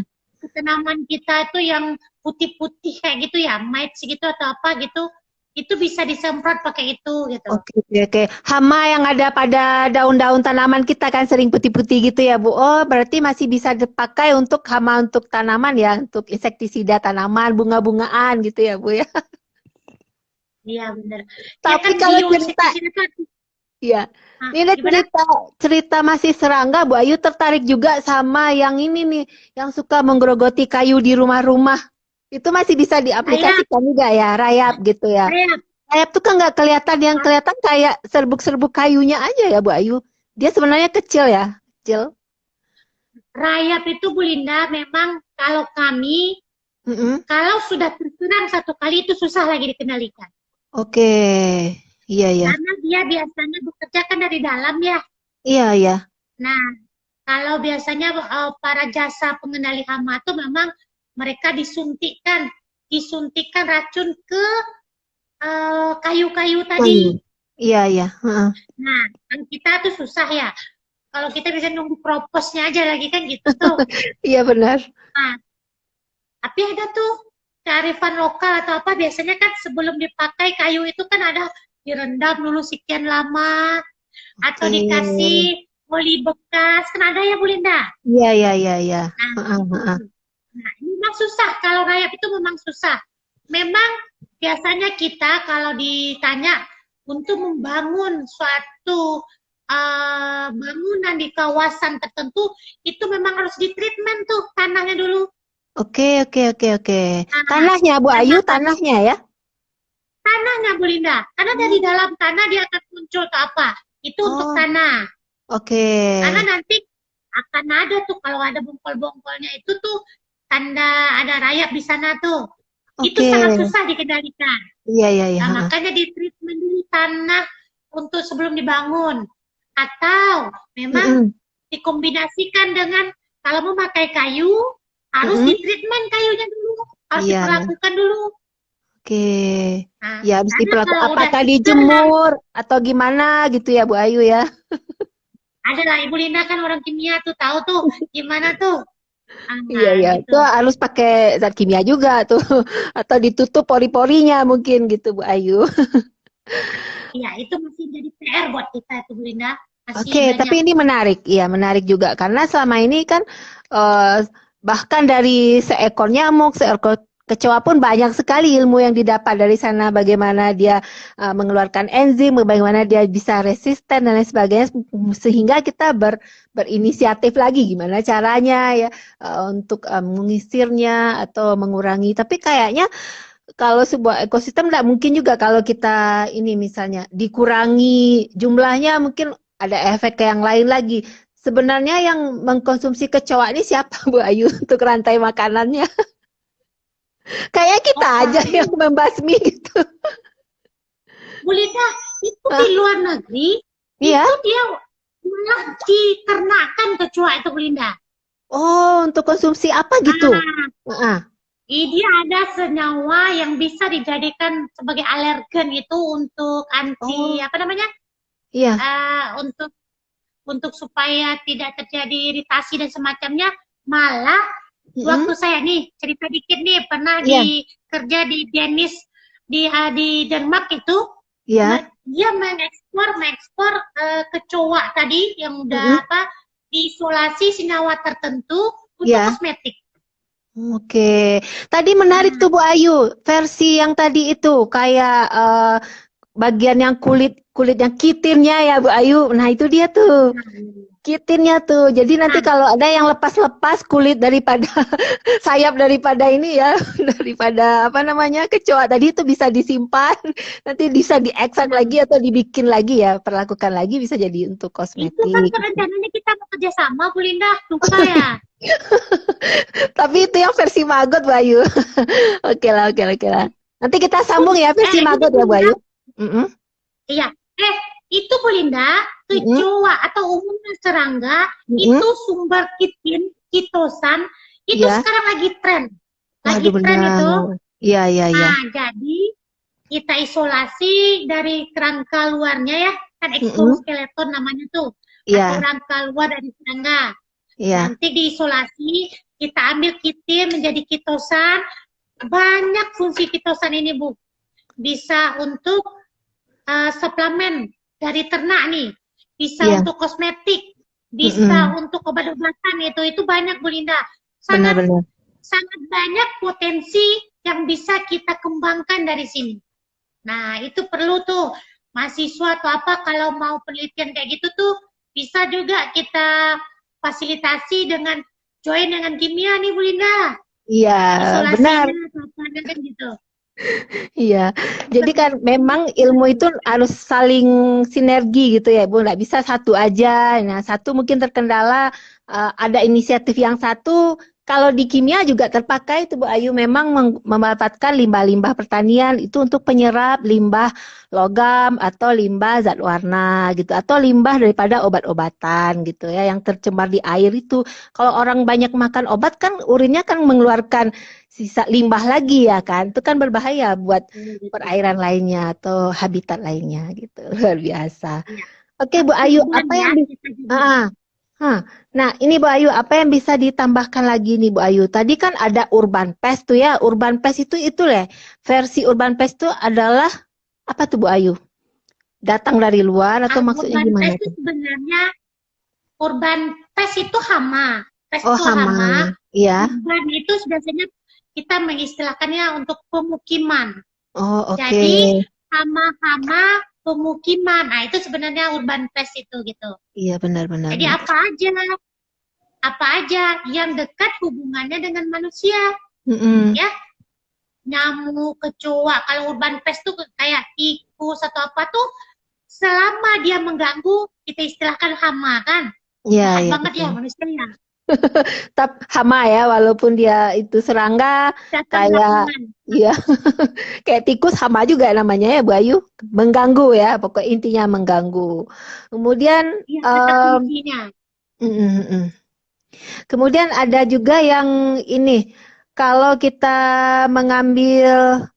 tanaman kita itu yang putih-putih kayak gitu ya, mites gitu atau apa gitu, itu bisa disemprot pakai itu gitu. Oke, oke, oke. Hama yang ada pada daun-daun tanaman kita kan sering putih-putih gitu ya, Bu. Oh, berarti masih bisa dipakai untuk hama untuk tanaman ya, untuk insektisida tanaman, bunga-bungaan gitu ya, Bu ya. Iya benar. Ya Tapi kan kalau cerita, bioinsektisida kan. ya, Nah, ini ada gimana? cerita cerita masih serangga, Bu Ayu tertarik juga sama yang ini nih, yang suka menggerogoti kayu di rumah-rumah. Itu masih bisa Rayap, diaplikasikan juga ya, rayap gitu ya. rayap. Rayap tuh kan nggak kelihatan, yang Nah, kelihatan kayak serbuk-serbuk kayunya aja ya, Bu Ayu. Dia sebenarnya kecil ya, kecil. rayap itu Bu Linda memang kalau kami Mm-mm. kalau sudah terserang 1 kali itu susah lagi dikendalikan. Oke, iya ya, Karena dia biasanya bekerja kan dari dalam ya. iya ya. Nah, kalau biasanya para jasa pengendali hama itu memang mereka disuntikkan racun ke kayu-kayu tadi. Kayu. Iya ya. Heeh. Nah, kan kita tuh susah ya. Kalau kita bisa nunggu proposnya aja lagi kan gitu tuh. Iya benar. Nah, tapi ada tuh kearifan lokal atau apa biasanya kan sebelum dipakai kayu itu kan ada direndam dulu sekian lama atau Oke. dikasih oli bekas kan ada ya Bu Linda. Iya iya iya iya. Nah, Heeh, itu. heeh. Nah, ini memang susah. Kalau rayap itu memang susah. Memang biasanya kita kalau ditanya untuk membangun suatu bangunan di kawasan tertentu, itu memang harus ditreatment tuh tanahnya dulu. Oke oke oke oke. Nah, Tanahnya Bu Ayu, karena tanahnya ya. tanahnya Bu Linda, karena dari Hmm. dalam tanah dia akan muncul ke apa? Itu untuk Oh, tanah. oke. Karena nanti akan ada tuh kalau ada bongkol-bongkolnya itu tuh tanda ada rayap di sana tuh. Itu Oke. sangat susah dikendalikan. Iya iya iya. Nah, Heeh. makanya di treatment dulu tanah untuk sebelum dibangun. Atau memang Mm-mm. dikombinasikan dengan kalau mau pakai kayu, harus Mm-mm. di treatment kayunya dulu, harus Iya iya. diperlakukan dulu. Oke. Nah, Ya habis karena diperlakukan, kalau udah apakah terang, dijemur atau gimana gitu ya Bu Ayu ya. ada lah Ibu Linda kan orang kimia tuh tahu tuh gimana tuh. Iya, Nah, ya. gitu. Itu harus pakai zat kimia juga tuh. Atau ditutup pori-porinya mungkin gitu, Bu Ayu. Iya, itu masih jadi PR buat kita itu Bu Linda. Masih Oke, banyak. tapi ini menarik. Iya, menarik juga. Karena selama ini kan eh, bahkan dari seekor nyamuk, seekor kecoa pun banyak sekali ilmu yang didapat dari sana. Bagaimana dia mengeluarkan enzim, bagaimana dia bisa resisten dan lain sebagainya. Sehingga kita berinisiatif lagi gimana caranya ya untuk mengisirnya atau mengurangi. Tapi kayaknya kalau sebuah ekosistem tidak mungkin juga kalau kita ini misalnya dikurangi jumlahnya, mungkin ada efek ke yang lain lagi. Sebenarnya yang mengkonsumsi kecoa ini siapa Bu Ayu untuk rantai makanannya? Kayak kita Oh, aja kalau yang membasmi gitu. Bu Linda, itu di Hah? luar negeri, Iya. itu dia malah diternakan kecoa itu Bu Linda. Oh, untuk konsumsi apa gitu? Nah, Heeh. dia ada senyawa yang bisa dijadikan sebagai alergen itu untuk anti Oh, apa namanya? iya. Untuk supaya tidak terjadi iritasi dan semacamnya. Malah Mm-mm. waktu saya nih cerita dikit nih pernah Iya, kerja di Danish di Denmark itu iya. dia mengekspor kecoa tadi yang Mm-mm. udah apa diisolasi senyawa tertentu untuk Iya. kosmetik. Oke. Tadi menarik tuh Nah, Bu Ayu, versi yang tadi itu kayak bagian yang kulit kulit yang kitinnya ya Bu Ayu. Nah, itu dia tuh. Kitinnya tuh. Jadi nanti nah, kalau ada yang lepas-lepas kulit daripada sayap daripada ini ya, daripada apa namanya kecoa tadi itu bisa disimpan, nanti bisa diekstrak nah, lagi atau dibikin lagi ya, perlakukan lagi bisa jadi untuk itu kan kosmetik. rencananya kita mau kerja sama Bu Linda, lupa ya. Tapi itu yang versi maggot Bu Ayu. Oke lah, oke lah, oke lah. Nanti kita Pun, sambung ya versi ini maggot Bu ya Bu Linda, Ayu. Mm-mm, iya. Itu Bu Linda, mm-mm, kecoa atau umumnya serangga mm-mm. itu sumber kitin kitosan itu Iya. sekarang lagi tren. Lagi Waduh, tren itu. benar. Iya, iya, iya. Nah, jadi kita isolasi dari kerangka luarnya ya, kan Mm-mm. exoskeleton namanya tuh, atau Iya, rangka luar dari serangga. iya, Nanti diisolasi, kita ambil kitin menjadi kitosan. Banyak fungsi kitosan ini, Bu. Bisa untuk suplemen dari ternak nih, bisa iya. untuk kosmetik, bisa Mm-mm. untuk obat-obatan itu banyak, Bu Linda. Sangat Benar-benar. sangat banyak potensi yang bisa kita kembangkan dari sini. Nah, itu perlu tuh mahasiswa atau apa kalau mau penelitian kayak gitu tuh bisa juga kita fasilitasi dengan join dengan kimia nih Bu Linda. Iya, benar. Isolasinya apa kan gitu. Iya, jadi kan memang ilmu itu harus saling sinergi gitu ya, Bu. Nggak bisa satu aja. Nah, satu mungkin terkendala, ada inisiatif yang satu. Kalau di kimia juga terpakai itu, Bu Ayu, memang memanfaatkan limbah-limbah pertanian itu untuk penyerap limbah logam atau limbah zat warna gitu, atau limbah daripada obat-obatan gitu ya, yang tercemar di air itu. Kalau orang banyak makan obat kan urinnya kan mengeluarkan sisa limbah lagi ya kan, itu kan berbahaya buat Gitu. perairan lainnya atau habitat lainnya gitu. Luar biasa. Ya. Oke Bu Ayu, Pertumbuhan apa ya yang bisa kita juga. Nah, ini Bu Ayu, apa yang bisa ditambahkan lagi nih Bu Ayu? Tadi kan ada urban pest tuh ya. Urban pest itu leh. Versi urban pest itu adalah apa tuh Bu Ayu? Datang dari luar atau maksudnya Urban gimana pest itu tuh? sebenarnya urban pest itu hama. Pest Oh, itu hama. hama. Iya. Urban itu biasanya kita mengistilahkannya untuk pemukiman. Oh, oke. Jadi hama-hama pemukiman. Nah, itu sebenarnya urban pest itu gitu. Iya, benar-benar. Jadi apa aja yang dekat hubungannya dengan manusia, Mm-mm. ya. Nyamuk, kecoa, kalau urban pest tuh kayak tikus atau apa tuh selama dia mengganggu kita istilahkan hama kan. Iya, Jahat iya banget ya betul. manusia. Tetap hama ya, walaupun dia itu serangga, Datang kayak gabungan. ya kayak tikus hama juga namanya ya Bu Ayu, mengganggu ya, pokok intinya mengganggu. Kemudian Iya, kata em, kuncinya. mm, mm, mm. Kemudian ada juga yang ini, kalau kita mengambil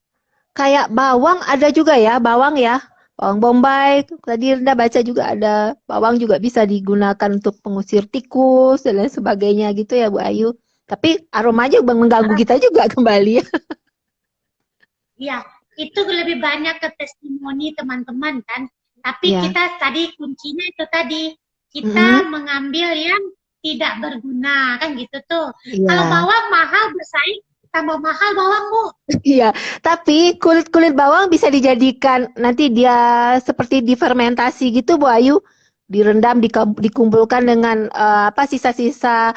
kayak bawang ada juga ya, bawang ya. Bawang bombay, tadi Rinda baca juga ada bawang juga bisa digunakan untuk pengusir tikus dan lain sebagainya gitu ya Bu Ayu. Tapi aromanya mengganggu kita juga kembali. Iya, itu lebih banyak ke testimoni teman-teman kan. Tapi Ya. kita tadi kuncinya itu tadi kita Mm-mm. mengambil yang tidak berguna kan gitu tuh. Kalau Iya. bawang mahal bersaing tambah mahal bawang Bu. Iya, tapi kulit-kulit bawang bisa dijadikan nanti dia seperti difermentasi gitu Bu Ayu, direndam, dikumpulkan dengan apa sisa-sisa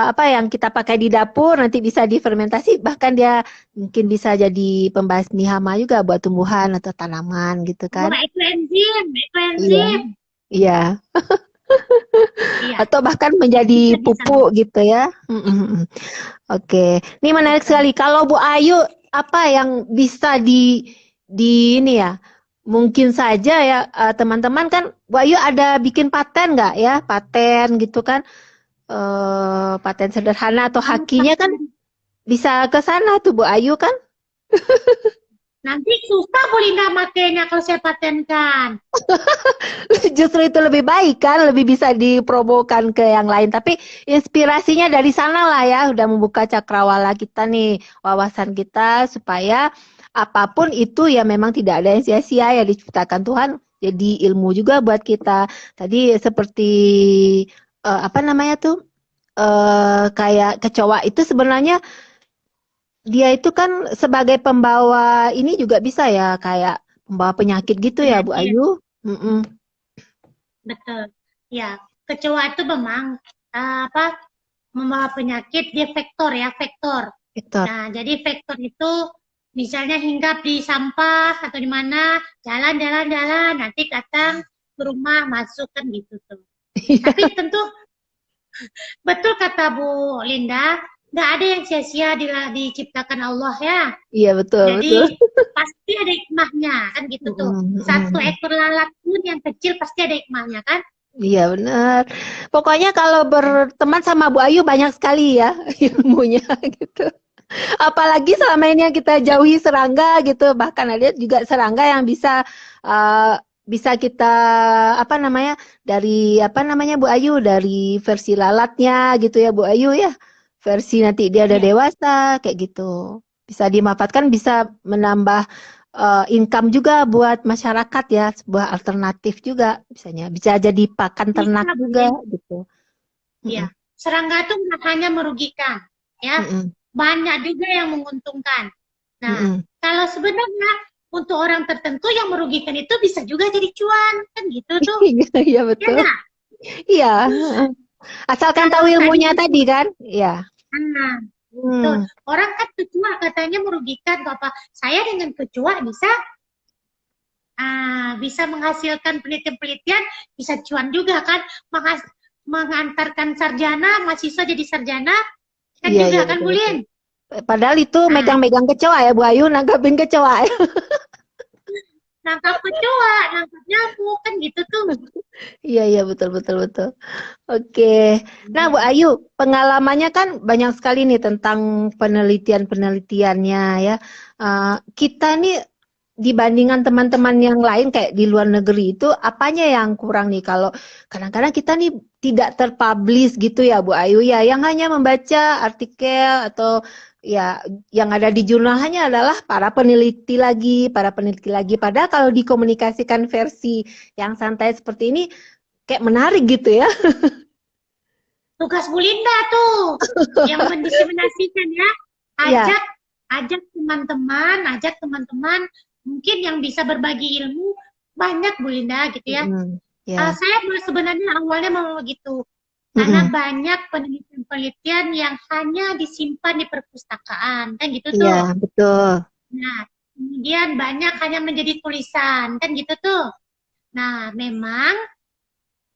apa yang kita pakai di dapur nanti bisa difermentasi, bahkan dia mungkin bisa jadi pembasmi hama juga buat tumbuhan atau tanaman gitu Oh, kan. ekoenzim, Iya, ekoenzim. iya. Iya, Atau bahkan menjadi bisa bisa. pupuk gitu ya. Mm-mm. Oke, ini menarik Bisa. sekali. Kalau Bu Ayu, apa yang bisa di ini ya? Mungkin saja ya teman-teman kan Bu Ayu ada bikin paten nggak ya? Paten gitu kan? Paten sederhana atau Kalau hakinya kan paten bisa ke sana tuh Bu Ayu kan? nanti susah Bu Linda makainya kalau saya patenkan. Justru itu lebih baik kan, lebih bisa dipromokan ke yang lain. Tapi inspirasinya dari sana lah ya, udah membuka cakrawala kita nih, wawasan kita supaya apapun itu ya memang tidak ada yang sia-sia ya diciptakan Tuhan. Jadi ilmu juga buat kita. Tadi seperti apa namanya tuh? Kayak kecoa itu sebenarnya dia itu kan sebagai pembawa ini juga bisa ya kayak pembawa penyakit gitu ya Bu Penyakit, Ayu. Mm-mm. betul. Ya, kecoa itu memang apa membawa penyakit, dia vektor ya, vektor. Victor. Nah, jadi vektor itu misalnya hinggap di sampah atau di mana, jalan-jalan-jalan, nanti datang ke rumah, masuk kan gitu tuh. Tapi tentu betul kata Bu Linda, nggak ada yang sia-sia diciptakan Allah ya. Iya betul betul. Jadi pasti ada hikmahnya kan gitu tuh. Satu ekor lalat pun yang kecil pasti ada hikmahnya kan. Iya benar. Pokoknya kalau berteman sama Bu Ayu banyak sekali ya ilmunya gitu. Apalagi selama ini yang kita jauhi serangga gitu, bahkan ada juga serangga yang bisa kita apa namanya dari apa namanya Bu Ayu dari versi lalatnya gitu ya Bu Ayu ya. Versi nanti dia udah Ya, dewasa kayak gitu. Bisa dimanfaatkan, bisa menambah income juga buat masyarakat ya, sebuah alternatif juga misalnya. Bisa jadi pakan ternak bisa juga Bulin. gitu. Ya, Mm-mm, serangga itu nggak hanya merugikan, ya, mm-mm, banyak juga yang menguntungkan. Nah, mm-mm. kalau sebenarnya untuk orang tertentu yang merugikan itu bisa juga jadi cuan, kan gitu tuh, Iya, iya ya betul. nggak? Iya. Asalkan tahu Kalau tadi, ilmunya tadi kan? Iya. nah, betul. Hmm. Orang kan kecoa katanya merugikan, tuh apa? Saya dengan kecoa bisa bisa menghasilkan penelitian-penelitian, bisa cuan juga kan, mengantarkan sarjana, mahasiswa jadi sarjana, kan Iya, iya juga kan betul betul. Bulin. Padahal itu Nah, megang-megang kecoa ya, Bu Ayu nanggapin kecoa. nangkap kecoa, nangkap nyamuk, kan gitu tuh. Iya, iya betul betul betul. Oke. Nah, Bu Ayu, pengalamannya kan banyak sekali nih tentang penelitian-penelitiannya ya. Kita nih dibandingkan teman-teman yang lain kayak di luar negeri itu apanya yang kurang nih kalau kadang-kadang kita nih tidak terpublish gitu ya Bu Ayu ya yang hanya membaca artikel atau ya yang ada di jurnal hanya adalah para peneliti lagi padahal kalau dikomunikasikan versi yang santai seperti ini kayak menarik gitu ya. Tugas Bu Linda tuh, yang mendiseminasikan ya. Ya. Ajak, ajak teman-teman, mungkin yang bisa berbagi ilmu banyak Bu Linda gitu ya. Mm-mm. Ya. Saya sebenarnya awalnya mau begitu, karena Mm-mm. banyak penelitian-penelitian yang hanya disimpan di perpustakaan, kan gitu Iya, tuh. betul. Nah, kemudian banyak hanya menjadi tulisan, kan gitu tuh. Nah, memang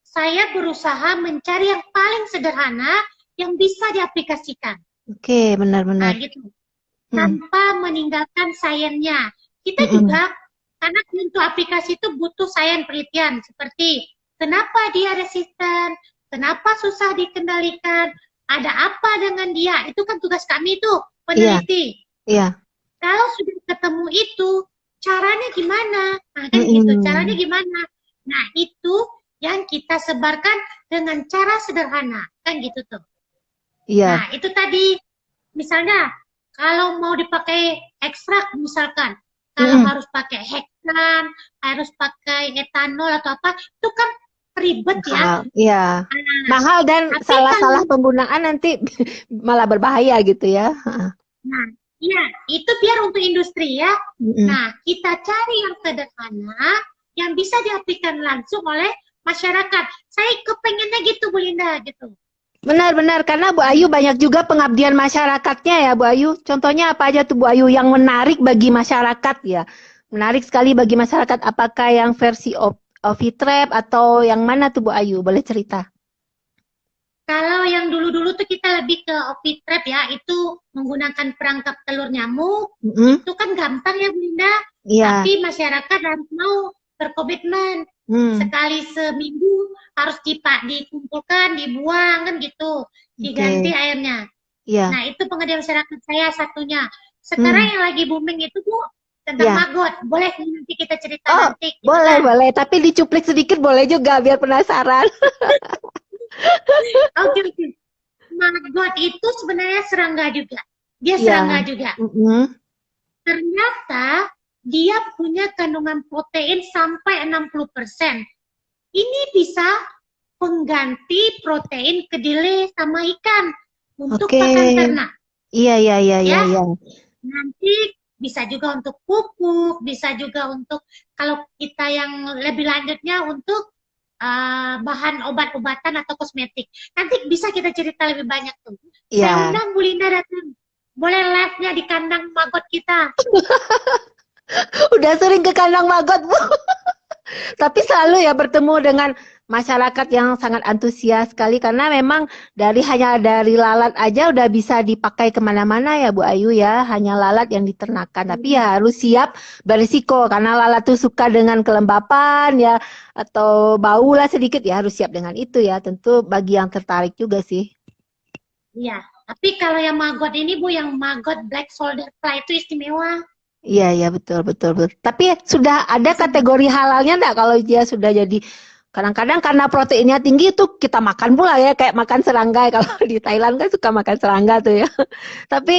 saya berusaha mencari yang paling sederhana yang bisa diaplikasikan. Oke, Nah, benar-benar. gitu. Mm-mm. Tanpa meninggalkan sainsnya. Kita Mm-mm. juga, karena untuk aplikasi itu butuh sains penelitian, seperti kenapa dia resisten, kenapa susah dikendalikan, ada apa dengan dia, itu kan tugas kami tuh, Iya, peneliti. iya. Kalau sudah ketemu itu, caranya gimana? Nah, kan gitu, caranya Mm-mm. gimana? Nah, itu yang kita sebarkan dengan cara sederhana, kan gitu tuh. Iya. Nah, itu tadi, misalnya, kalau mau dipakai ekstrak, misalkan, kalau Mm-mm. harus pakai heksan, harus pakai etanol atau apa, itu kan ribet ya. Mahal, iya. Nah, Mahal dan tapi salah-salah kalau, penggunaan nanti malah berbahaya gitu ya. nah, iya, itu biar untuk industri ya. Mm-mm. Nah, kita cari yang sederhana, yang bisa diaplikasikan langsung oleh masyarakat. Saya kepengennya gitu, Bu Linda, gitu. Benar-benar, karena Bu Ayu banyak juga pengabdian masyarakatnya ya Bu Ayu. Contohnya apa aja tuh Bu Ayu yang menarik bagi masyarakat ya? Menarik sekali bagi masyarakat. Apakah yang versi Ovitrap atau yang mana tuh Bu Ayu? Boleh cerita? Kalau yang dulu-dulu tuh kita lebih ke Ovitrap ya, itu menggunakan perangkap telur nyamuk. Mm-mm. Itu kan gampang ya, Bu Linda. Iya. Tapi masyarakat harus mau berkomitmen. Hmm. Sekali seminggu harus dikumpulkan, dibuang kan gitu. Diganti Oke. airnya. Iya. Nah, itu pengabdian masyarakat saya satunya. Sekarang Hmm. yang lagi booming itu Bu, tentang Iya. maggot. Boleh nanti kita cerita Oh, nanti gitu boleh, kan. boleh. Tapi dicuplik sedikit boleh juga biar penasaran. Oke, oke. Maggot itu sebenarnya serangga juga. Dia Iya. serangga juga. Mm-mm. Ternyata dia punya kandungan protein sampai 60%. Ini bisa pengganti protein kedelai sama ikan untuk Oke. pakan ternak. Iya, iya, iya, iya, Ya, iya. nanti bisa juga untuk pupuk, bisa juga untuk kalau kita yang lebih lanjutnya untuk bahan obat-obatan atau kosmetik. Nanti bisa kita cerita lebih banyak tuh. Saya Iya. undang Bu Linda datang. Boleh live-nya di kandang maggot kita. Udah sering ke kandang maggot, Bu. Tapi selalu ya bertemu dengan masyarakat yang sangat antusias sekali karena memang hanya dari lalat aja udah bisa dipakai kemana-mana ya Bu Ayu ya, hanya lalat yang diternakan. Tapi ya harus siap berisiko karena lalat tuh suka dengan kelembapan ya atau bau lah sedikit ya harus siap dengan itu ya. Tentu bagi yang tertarik juga sih. Iya. Tapi kalau yang maggot ini Bu, yang maggot black soldier fly itu istimewa. Iya, iya betul, betul, betul. Tapi sudah ada kategori halalnya enggak kalau dia sudah jadi kadang-kadang karena proteinnya tinggi itu kita makan pula ya kayak makan serangga kalau di Thailand kan suka makan serangga tuh ya. Tapi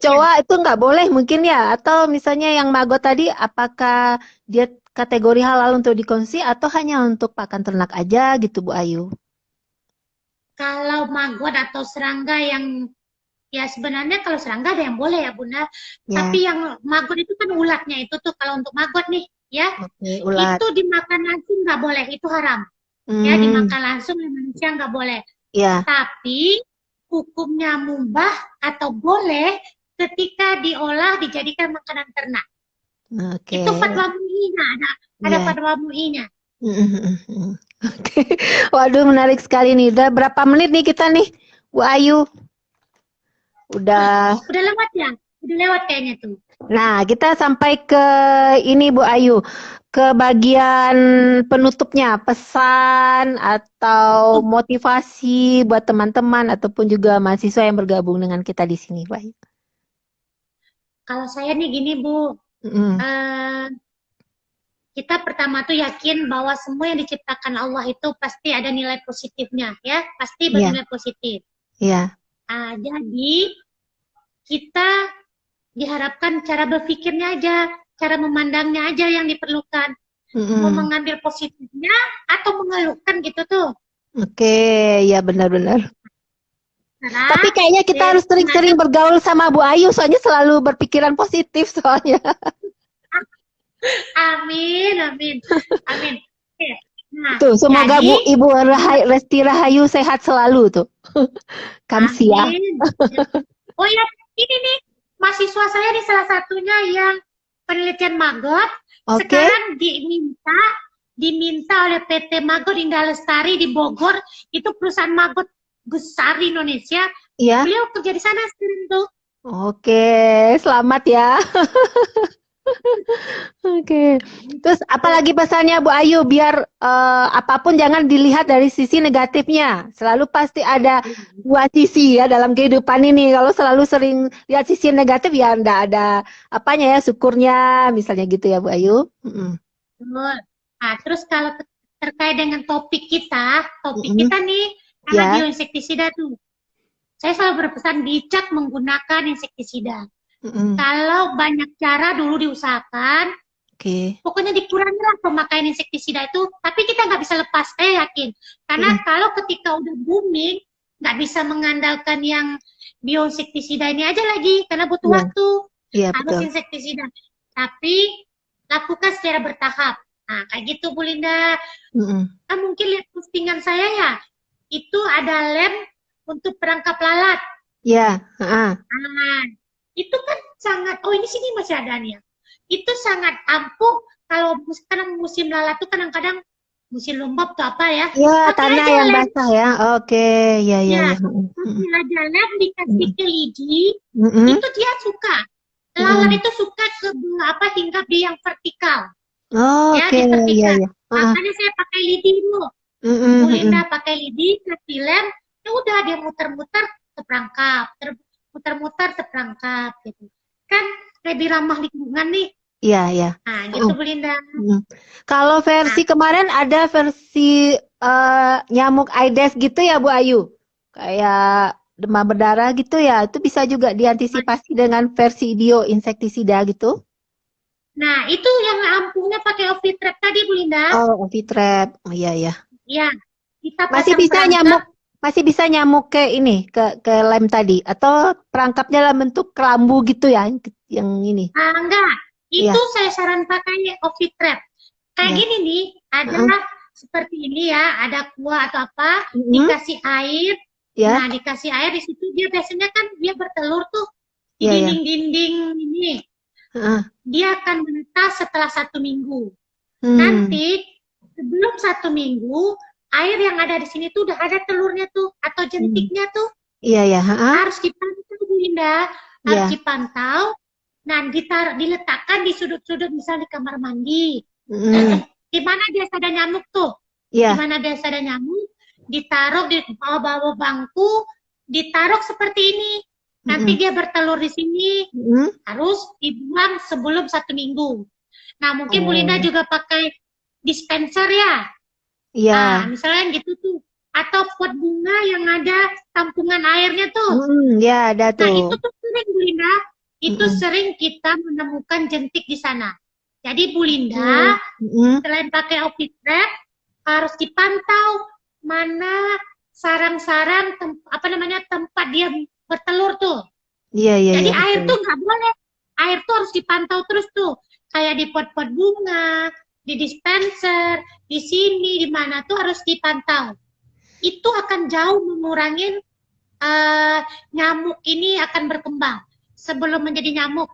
Ya. kecoa itu nggak boleh mungkin ya atau misalnya yang maggot tadi apakah dia kategori halal untuk dikonsumsi atau hanya untuk pakan ternak aja gitu Bu Ayu? Kalau maggot atau serangga yang ya sebenarnya kalau serangga ada yang boleh ya Bunda. Ya, Tapi yang maggot itu kan ulatnya itu tuh kalau untuk maggot nih ya oke, ulat. itu dimakan langsung nggak boleh, itu haram. Ya Hmm, dimakan langsung oleh manusia nggak boleh. ya, Tapi hukumnya mubah atau boleh ketika diolah dijadikan makanan ternak. oke, Itu fatwa MUI-nya, ada ya. fatwa MUI-nya. Oke. Waduh, menarik sekali nih. Udah berapa menit nih kita nih, Bu Ayu? Wah, Udah. udah lewat ya? Udah lewat kayaknya tuh. Nah, kita sampai ke ini Bu Ayu, ke bagian penutupnya, pesan atau Oh, motivasi buat teman-teman ataupun juga mahasiswa yang bergabung dengan kita di sini, Bu Ayu. kalau saya nih gini Bu, Mm, eh, kita pertama tuh yakin bahwa semua yang diciptakan Allah itu pasti ada nilai positifnya, ya, pasti iya, bernilai positif. iya. Jadi kita diharapkan cara berpikirnya aja, cara memandangnya aja yang diperlukan. Mau Mm-mm. mengambil positifnya atau mengeluhkan gitu tuh. Oke, ya benar-benar. Karena Tapi kayaknya kita harus sebenarnya sering-sering bergaul sama Bu Ayu, soalnya selalu berpikiran positif soalnya. amin, amin, amin. Oke. Nah, Tuh, semoga jadi Ibu Resti Rahayu sehat selalu tuh. Kamsia. amin. Oh ya, ini nih mahasiswa saya di salah satunya yang penelitian maggot Oke, sekarang diminta oleh PT Maggot Indah Lestari di Bogor, itu perusahaan maggot besar di Indonesia. ya. Beliau kerja di sana sekarang tuh. Oke, selamat ya. Oke. Terus apalagi pesannya Bu Ayu biar apapun jangan dilihat dari sisi negatifnya. Selalu pasti ada dua sisi ya dalam kehidupan ini. Kalau selalu sering lihat sisi negatif ya enggak ada apanya ya syukurnya misalnya gitu ya Bu Ayu. Mm-mm. Betul. Nah, terus kalau terkait dengan topik Mm-mm. kita nih, karena Ya. bioinsektisida tuh, saya selalu berpesan bijak menggunakan insektisida. Mm-mm. Kalau banyak cara dulu diusahakan, Oke. pokoknya dikurangi lah pemakaian insektisida itu, tapi kita nggak bisa lepas, saya yakin. Karena Mm-mm. kalau ketika udah booming, nggak bisa mengandalkan yang bioinsektisida ini aja lagi, karena butuh Iya, waktu, iya harus betul. insektisida. Tapi lakukan secara bertahap. Nah, kayak gitu Bu Linda. Mm-mm. Kan mungkin lihat postingan saya ya, itu ada lem untuk perangkap lalat. Ya, heeh. Nah, itu kan sangat, oh ini sini masih ada nih ya. Itu sangat ampuh kalau sekarang musim lalat tuh kadang-kadang musim lembab tuh apa ya. Ya, Pakai tanah aja yang lem. basah ya. Oke, ya, ya, Ya, ya. Mm-mm. pakai aja lem dikasih Mm-mm. ke lidi, Mm-mm. itu dia suka. Lalat Mm-mm. itu suka ke apa hinggap di yang vertikal. Oh, Ya, oke, di ya, vertikal. ya. Heeh. Makanya saya pakai lidi dulu. Bu Mm-mm. Linda Mm-mm. pakai lidi, kasih lem, ya udah dia muter-muter seperangkap, muter-muter seperangkap gitu. Kan lebih ramah lingkungan nih. Iya, iya. Nah, gitu Heeh. Bu Linda. Mm. Kalau Nah, versi kemarin ada versi nyamuk Aedes gitu ya, Bu Ayu? Kayak demam berdarah gitu ya. Itu bisa juga diantisipasi dengan versi bioinsektisida gitu. nah, itu yang ampuhnya pakai Ovitrep tadi Bu Linda. Oh, Ovitrep. Oh, iya, iya. Ya, kita Masih pasang bisa perangkap. nyamuk, masih bisa nyamuk ke ini, ke lem tadi, atau perangkapnya dalam bentuk kelambu gitu ya, yang ini. Ah, enggak, Iya, itu saya saran pakai Ovitrep. Kayak iya. gini nih, ada Heeh. seperti ini ya, ada kuah atau apa, Mm-mm. dikasih air. Ya, Nah, dikasih air di situ dia biasanya kan dia bertelur tuh di iya, iya. dinding-dinding ini. Heeh. Dia akan menetas setelah 1 minggu. Hmm. Nanti sebelum 1 minggu, air yang ada di sini tuh udah ada telurnya tuh atau Hmm. jentiknya tuh Iya ya, ha? harus dipantau Bu Linda, harus Iya. dipantau. Nah, diletakkan di sudut-sudut misal di kamar mandi. Hmm. Di mana biasa ada nyamuk tuh? Di Iya. mana biasa ada nyamuk? Ditaruh di bawah-bawah bangku, ditaruh seperti ini. Nanti Hmm. dia bertelur di sini, Hmm. harus dibuang sebelum 1 minggu. Nah, mungkin Bu Linda Oh, juga pakai dispenser ya. iya. Ah, misalnya gitu tuh. Atau pot bunga yang ada tampungan airnya tuh. Hmm, ya ada Nah, tuh. itu tuh sering Bu Linda, itu Hmm. sering kita menemukan jentik di sana. Jadi Bu Linda, Oke. Hmm. selain pakai optic trap, harus dipantau mana sarang-sarang apa namanya tempat dia bertelur tuh. Iya, iya, Jadi iya air betul. tuh nggak boleh, air tuh harus dipantau terus tuh, kayak di pot-pot bunga, di dispenser, di sini, di mana tuh harus dipantau. Itu akan jauh mengurangi nyamuk ini akan berkembang. Sebelum menjadi nyamuk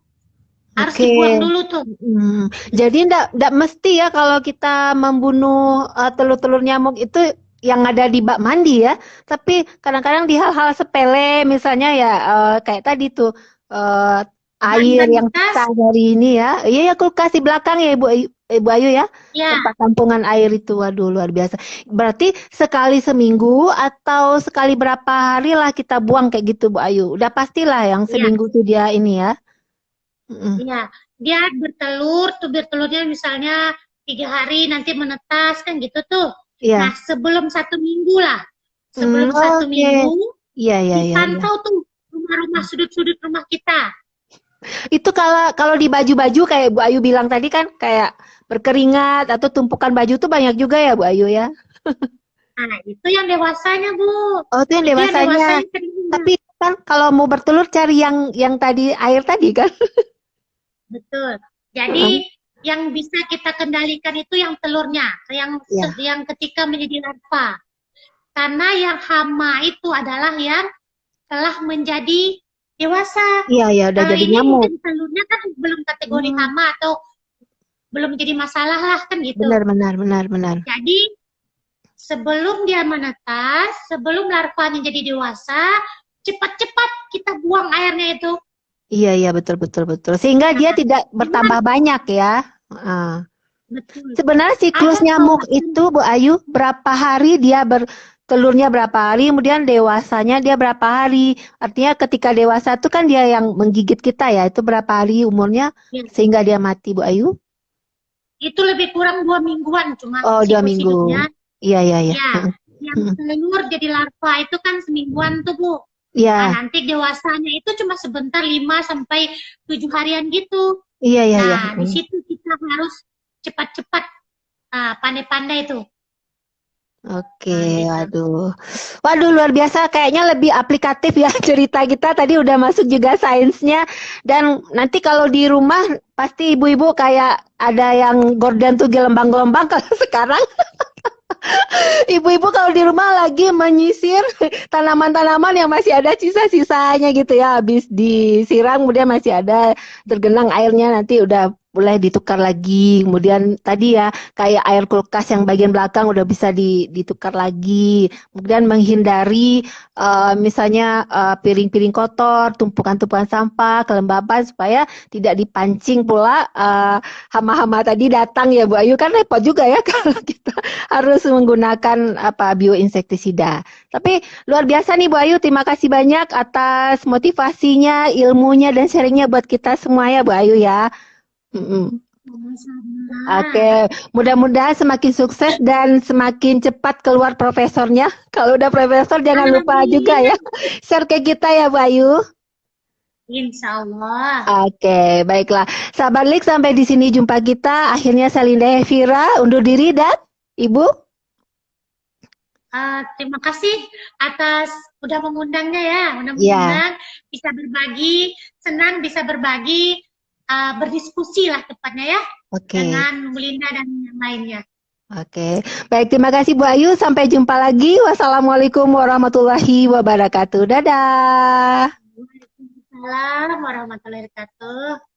harus Oke. dibuang dulu tuh. Hmm. Jadi ndak mesti ya kalau kita membunuh telur-telur nyamuk itu yang ada di bak mandi ya. Tapi kadang-kadang di hal-hal sepele misalnya ya kayak tadi tuh eh, air Ban-ban yang bekas, sisa dari ini ya. Iya ya kulkas di belakang ya Ibu Ayu ya. ya. Tempat tampungan air itu waduh luar biasa. Berarti sekali seminggu atau sekali berapa hari lah kita buang kayak gitu Bu Ayu. Udah pastilah yang Iya, seminggu tuh dia ini ya. Mm-mm. iya. Dia bertelur, tuh bertelurnya misalnya 3 hari nanti menetas kan gitu tuh. Nah, Iya. sebelum 1 minggu lah. Hmm, Sebelum satu oke. minggu Iya, iya, iya, iya. dipantau tuh rumah-rumah sudut-sudut rumah kita. Itu kalau kalau di baju-baju kayak Bu Ayu bilang tadi kan kayak berkeringat atau tumpukan baju tuh banyak juga ya Bu Ayu ya. Nah, itu yang dewasanya, Bu. Oh, itu yang Itu yang dewasanya. dewasanya keringnya. Tapi kan kalau mau bertelur cari yang tadi air tadi kan. Betul. Heeh. Jadi yang bisa kita kendalikan itu yang telurnya, Iya. yang ketika menjadi larva. Karena yang hama itu adalah yang telah menjadi dewasa. Iya, ya udah Kalau jadi ini nyamuk. mungkin telurnya kan belum kategori Hmm, hama atau belum jadi masalah lah kan gitu. benar, benar, benar, benar. Jadi sebelum dia menetas, sebelum larvanya jadi dewasa, cepat-cepat kita buang airnya itu. Iya, iya, betul, betul, betul. Sehingga dia Nah, tidak gimana? bertambah banyak ya. Heeh. Betul. Sebenarnya siklus Ada nyamuk kawasan, itu Bu Ayu berapa hari dia bertelurnya berapa hari, kemudian dewasanya dia berapa hari. Artinya ketika dewasa itu kan dia yang menggigit kita ya, itu berapa hari umurnya ya, sehingga dia mati Bu Ayu? itu lebih kurang 2 mingguan cuma Oh, 2 minggu. siklus hidupnya. Iya, iya, iya. Ya, yang telur jadi larva itu kan semingguan tuh, Bu. Nah, Iya, nanti dewasanya itu cuma sebentar 5 sampai 7 harian gitu. iya, iya, iya. Nah, di situ kita harus cepat-cepat pandai-pandai tuh. Oke, Nah, gitu. waduh. Waduh, luar biasa. Kayaknya lebih aplikatif ya cerita kita. Tadi udah masuk juga sainsnya. Dan nanti kalau di rumah, pasti ibu-ibu kayak ada yang gorden tuh gelombang-gelombang. Kalau sekarang, ibu-ibu kalau di rumah lagi menyisir tanaman-tanaman yang masih ada sisa-sisanya gitu ya. Habis disiram, kemudian masih ada tergenang airnya. Nanti udah boleh ditukar lagi. Kemudian tadi ya kayak air kulkas yang bagian belakang udah bisa ditukar lagi. Kemudian menghindari misalnya piring-piring kotor, tumpukan-tumpukan sampah, kelembapan supaya tidak dipancing pula hama-hama tadi datang ya Bu Ayu kan repot juga ya kalau kita harus menggunakan apa bioinsektisida. Tapi luar biasa nih Bu Ayu, terima kasih banyak atas motivasinya, ilmunya dan sharingnya buat kita semua ya Bu Ayu ya. Mm-mm. Sama-sama. Oke, mudah-mudahan semakin sukses dan semakin cepat keluar profesornya. Kalau udah profesor jangan lupa juga Amin. ya share ke kita ya Bu Ayu. Insya Allah. Oke, baiklah. Sahabat Lik, sampai di sini jumpa kita. Akhirnya saya Linda Evira undur diri dan Ibu. Terima kasih atas udah mengundangnya ya, udah Ya, mengundang, bisa berbagi, senang bisa berbagi, berdiskusi lah tepatnya ya, oke. dengan Bu Linda dan yang lainnya. Oke, baik terima kasih Bu Ayu. Sampai jumpa lagi. Wassalamualaikum warahmatullahi wabarakatuh. Dadah. Waalaikumsalam warahmatullahi wabarakatuh.